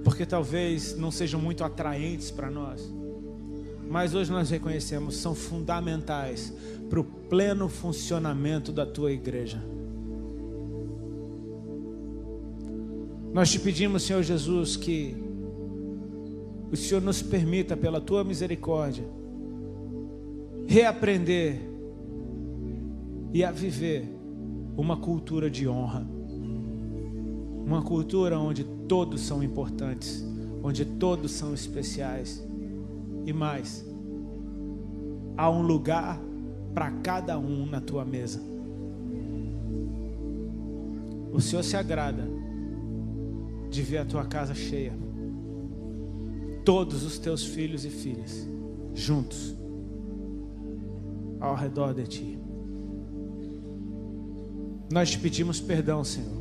porque talvez não sejam muito atraentes para nós, mas hoje nós reconhecemos, são fundamentais para o pleno funcionamento da tua igreja. Nós te pedimos, Senhor Jesus, que o Senhor nos permita, pela tua misericórdia, reaprender e a viver uma cultura de honra, uma cultura onde todos são importantes, onde todos são especiais, e mais, há um lugar para cada um na tua mesa. O Senhor se agrada de ver a tua casa cheia, todos os teus filhos e filhas juntos ao redor de ti. Nós te pedimos perdão, Senhor,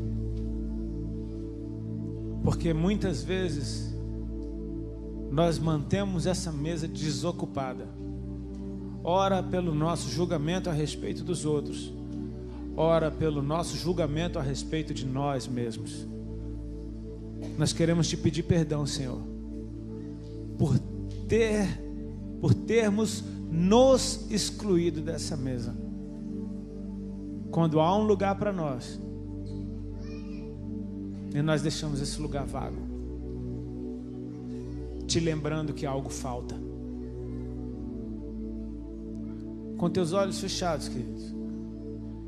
porque muitas vezes nós mantemos essa mesa desocupada, ora pelo nosso julgamento a respeito dos outros, ora pelo nosso julgamento a respeito de nós mesmos. Nós queremos te pedir perdão, Senhor, por termos nos excluído dessa mesa, quando há um lugar para nós e nós deixamos esse lugar vago, te lembrando que algo falta. Com teus olhos fechados, queridos,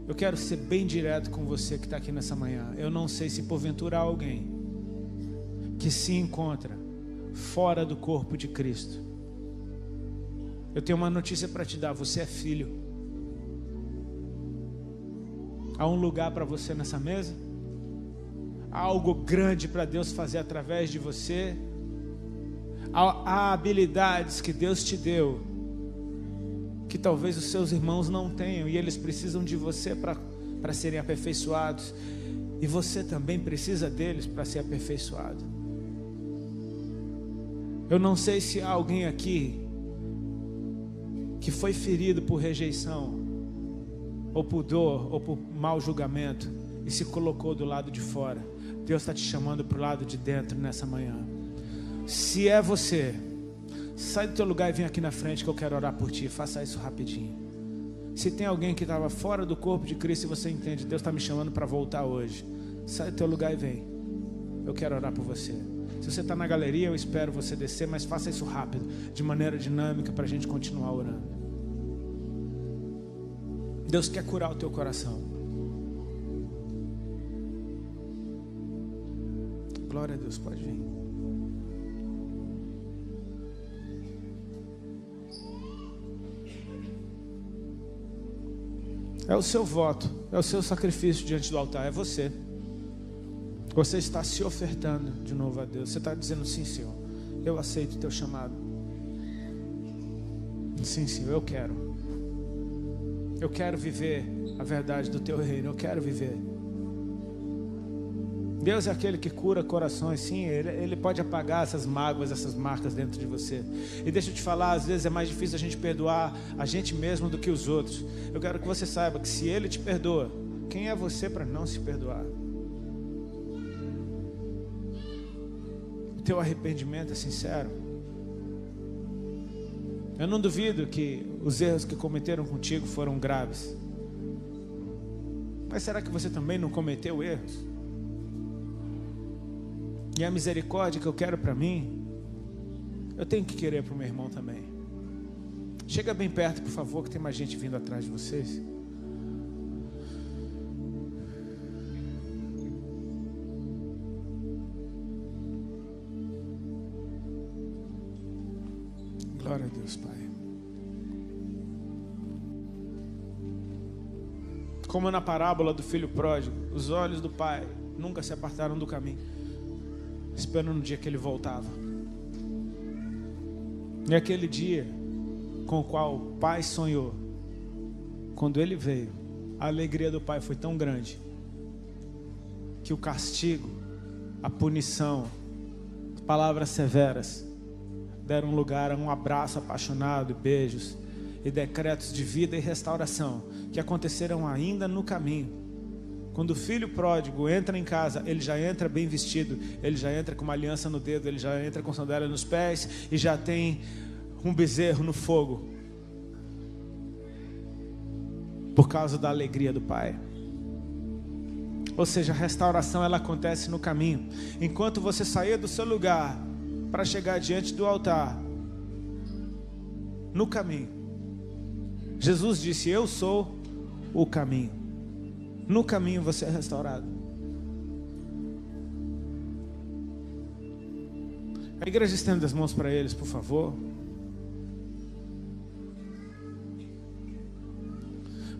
eu quero ser bem direto com você que está aqui nessa manhã. Eu não sei se porventura há alguém que se encontra fora do corpo de Cristo. Eu tenho uma notícia para te dar: você é filho. Há um lugar para você nessa mesa, há algo grande para Deus fazer através de você, há habilidades que Deus te deu que talvez os seus irmãos não tenham, e eles precisam de você para serem aperfeiçoados, e você também precisa deles para ser aperfeiçoado. Eu não sei se há alguém aqui que foi ferido por rejeição, ou por dor, ou por mau julgamento, e se colocou do lado de fora. Deus está te chamando para o lado de dentro nessa manhã. Se é você, sai do teu lugar e vem aqui na frente que eu quero orar por ti. Faça isso rapidinho. Se tem alguém que estava fora do corpo de Cristo e você entende, Deus está me chamando para voltar hoje, sai do teu lugar e vem. Eu quero orar por você. Se você está na galeria, eu espero você descer, mas faça isso rápido, de maneira dinâmica, para a gente continuar orando. Deus quer curar o teu coração. Glória a Deus, pode vir. É o seu voto, é o seu sacrifício diante do altar, é você. Você está se ofertando de novo a Deus. Você está dizendo: sim, Senhor, eu aceito o teu chamado. Sim, Senhor, eu quero. Eu quero viver a verdade do teu reino, eu quero viver. Deus é aquele que cura corações. Sim, Ele pode apagar essas mágoas, essas marcas dentro de você. E deixa eu te falar, às vezes é mais difícil a gente perdoar a gente mesmo do que os outros. Eu quero que você saiba que se Ele te perdoa, quem é você para não se perdoar? O teu arrependimento é sincero. Eu não duvido que os erros que cometeram contigo foram graves. Mas será que você também não cometeu erros? E a misericórdia que eu quero para mim, eu tenho que querer para o meu irmão também. Chega bem perto, por favor, que tem mais gente vindo atrás de vocês. Glória a Deus, Pai. Como na parábola do filho pródigo, os olhos do pai nunca se apartaram do caminho, esperando o dia que ele voltava. E aquele dia com o qual o pai sonhou, quando ele veio, a alegria do pai foi tão grande que o castigo, a punição, as palavras severas deram lugar a um abraço apaixonado, beijos e decretos de vida e restauração que aconteceram ainda no caminho. Quando o filho pródigo entra em casa, ele já entra bem vestido, ele já entra com uma aliança no dedo, ele já entra com sandália nos pés e já tem um bezerro no fogo, por causa da alegria do pai. Ou seja, a restauração ela acontece no caminho. Enquanto você saía do seu lugar para chegar diante do altar, no caminho, Jesus disse: eu sou o caminho. No caminho você é restaurado. A igreja estende as mãos para eles, por favor.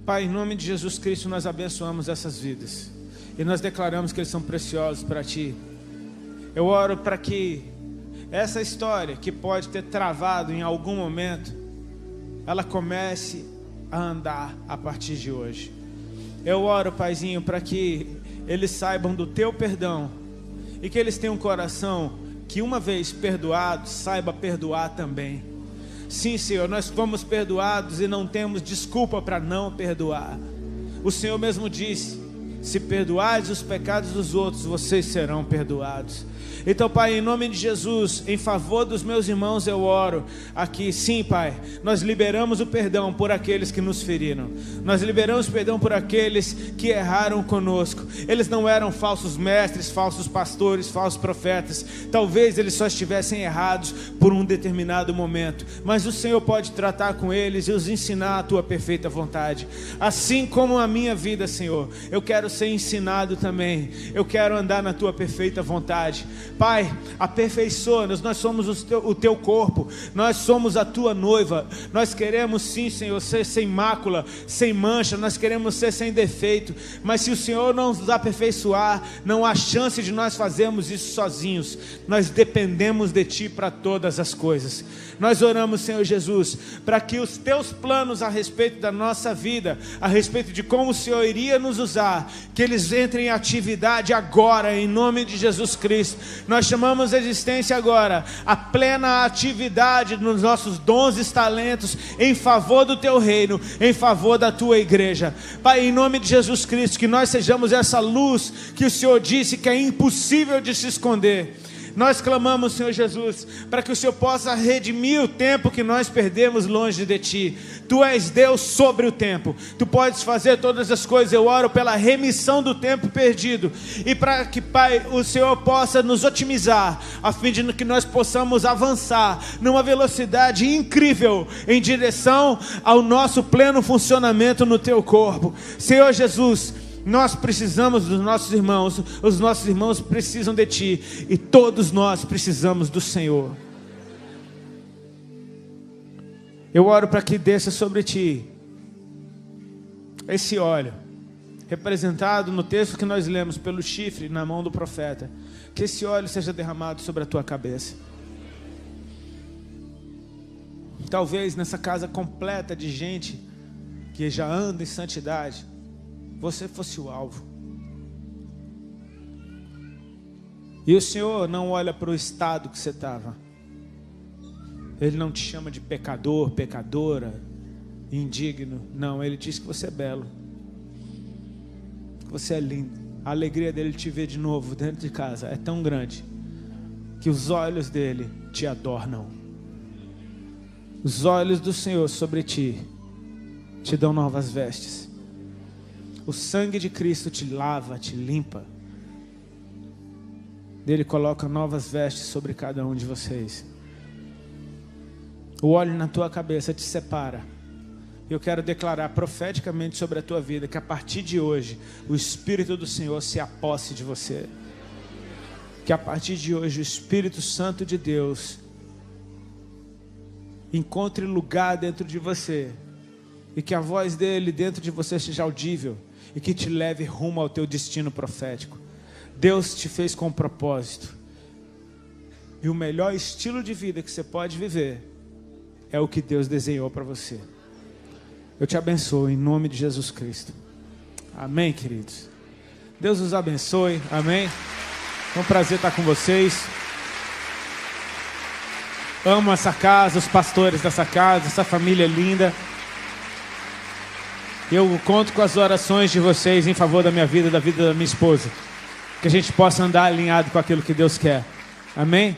Pai, em nome de Jesus Cristo, nós abençoamos essas vidas e nós declaramos que eles são preciosos para Ti. Eu oro para que essa história, que pode ter travado em algum momento, ela comece a andar a partir de hoje. Eu oro, Paizinho, para que eles saibam do Teu perdão e que eles tenham um coração que, uma vez perdoado, saiba perdoar também. Sim, Senhor, nós fomos perdoados e não temos desculpa para não perdoar. O Senhor mesmo disse: se perdoares os pecados dos outros, vocês serão perdoados. Então, Pai, em nome de Jesus, em favor dos meus irmãos eu oro aqui. Sim, Pai, nós liberamos o perdão por aqueles que nos feriram. Nós liberamos perdão por aqueles que erraram conosco. Eles não eram falsos mestres, falsos pastores, falsos profetas. Talvez eles só estivessem errados por um determinado momento, mas o Senhor pode tratar com eles e os ensinar a Tua perfeita vontade. Assim como a minha vida, Senhor, eu quero ser ensinado também. Eu quero andar na Tua perfeita vontade. Pai, aperfeiçoa-nos. Nós somos o Teu corpo, nós somos a Tua noiva. Nós queremos sim, Senhor, ser sem mácula, sem mancha. Nós queremos ser sem defeito. Mas se o Senhor não nos aperfeiçoar, não há chance de nós fazermos isso sozinhos. Nós dependemos de Ti para todas as coisas. Nós oramos, Senhor Jesus, para que os Teus planos a respeito da nossa vida, a respeito de como o Senhor iria nos usar, que eles entrem em atividade agora, em nome de Jesus Cristo. Nós chamamos a existência agora, a plena atividade nos nossos dons e talentos, em favor do Teu reino, em favor da Tua igreja. Pai, em nome de Jesus Cristo, que nós sejamos essa luz que o Senhor disse que é impossível de se esconder. Nós clamamos, Senhor Jesus, para que o Senhor possa redimir o tempo que nós perdemos longe de Ti. Tu és Deus sobre o tempo, Tu podes fazer todas as coisas. Eu oro pela remissão do tempo perdido, e para que, Pai, o Senhor possa nos otimizar, a fim de que nós possamos avançar numa velocidade incrível, em direção ao nosso pleno funcionamento no Teu corpo. Senhor Jesus, nós precisamos dos nossos irmãos, os nossos irmãos precisam de Ti, e todos nós precisamos do Senhor. Eu oro para que desça sobre Ti esse óleo, representado no texto que nós lemos pelo chifre na mão do profeta. Que esse óleo seja derramado sobre a tua cabeça. Talvez nessa casa completa de gente que já anda em santidade, você fosse o alvo. E o Senhor não olha para o estado que você estava. Ele não te chama de pecador, pecadora, indigno. Não, Ele diz que você é belo, que você é lindo. A alegria dele te ver de novo dentro de casa é tão grande que os olhos dele te adornam. Os olhos do Senhor sobre ti te dão novas vestes. O sangue de Cristo te lava, te limpa. Ele coloca novas vestes sobre cada um de vocês. O óleo na tua cabeça te separa. Eu quero declarar profeticamente sobre a tua vida que a partir de hoje o Espírito do Senhor se aposse de você. Que a partir de hoje o Espírito Santo de Deus encontre lugar dentro de você, e que a voz dele dentro de você seja audível, e que te leve rumo ao teu destino profético. Deus te fez com um propósito, e o melhor estilo de vida que você pode viver é o que Deus desenhou para você. Eu te abençoo em nome de Jesus Cristo. Amém, queridos? Deus os abençoe, amém? É um prazer estar com vocês. Amo essa casa, os pastores dessa casa, essa família linda. Eu conto com as orações de vocês em favor da minha vida e da vida da minha esposa, que a gente possa andar alinhado com aquilo que Deus quer. Amém?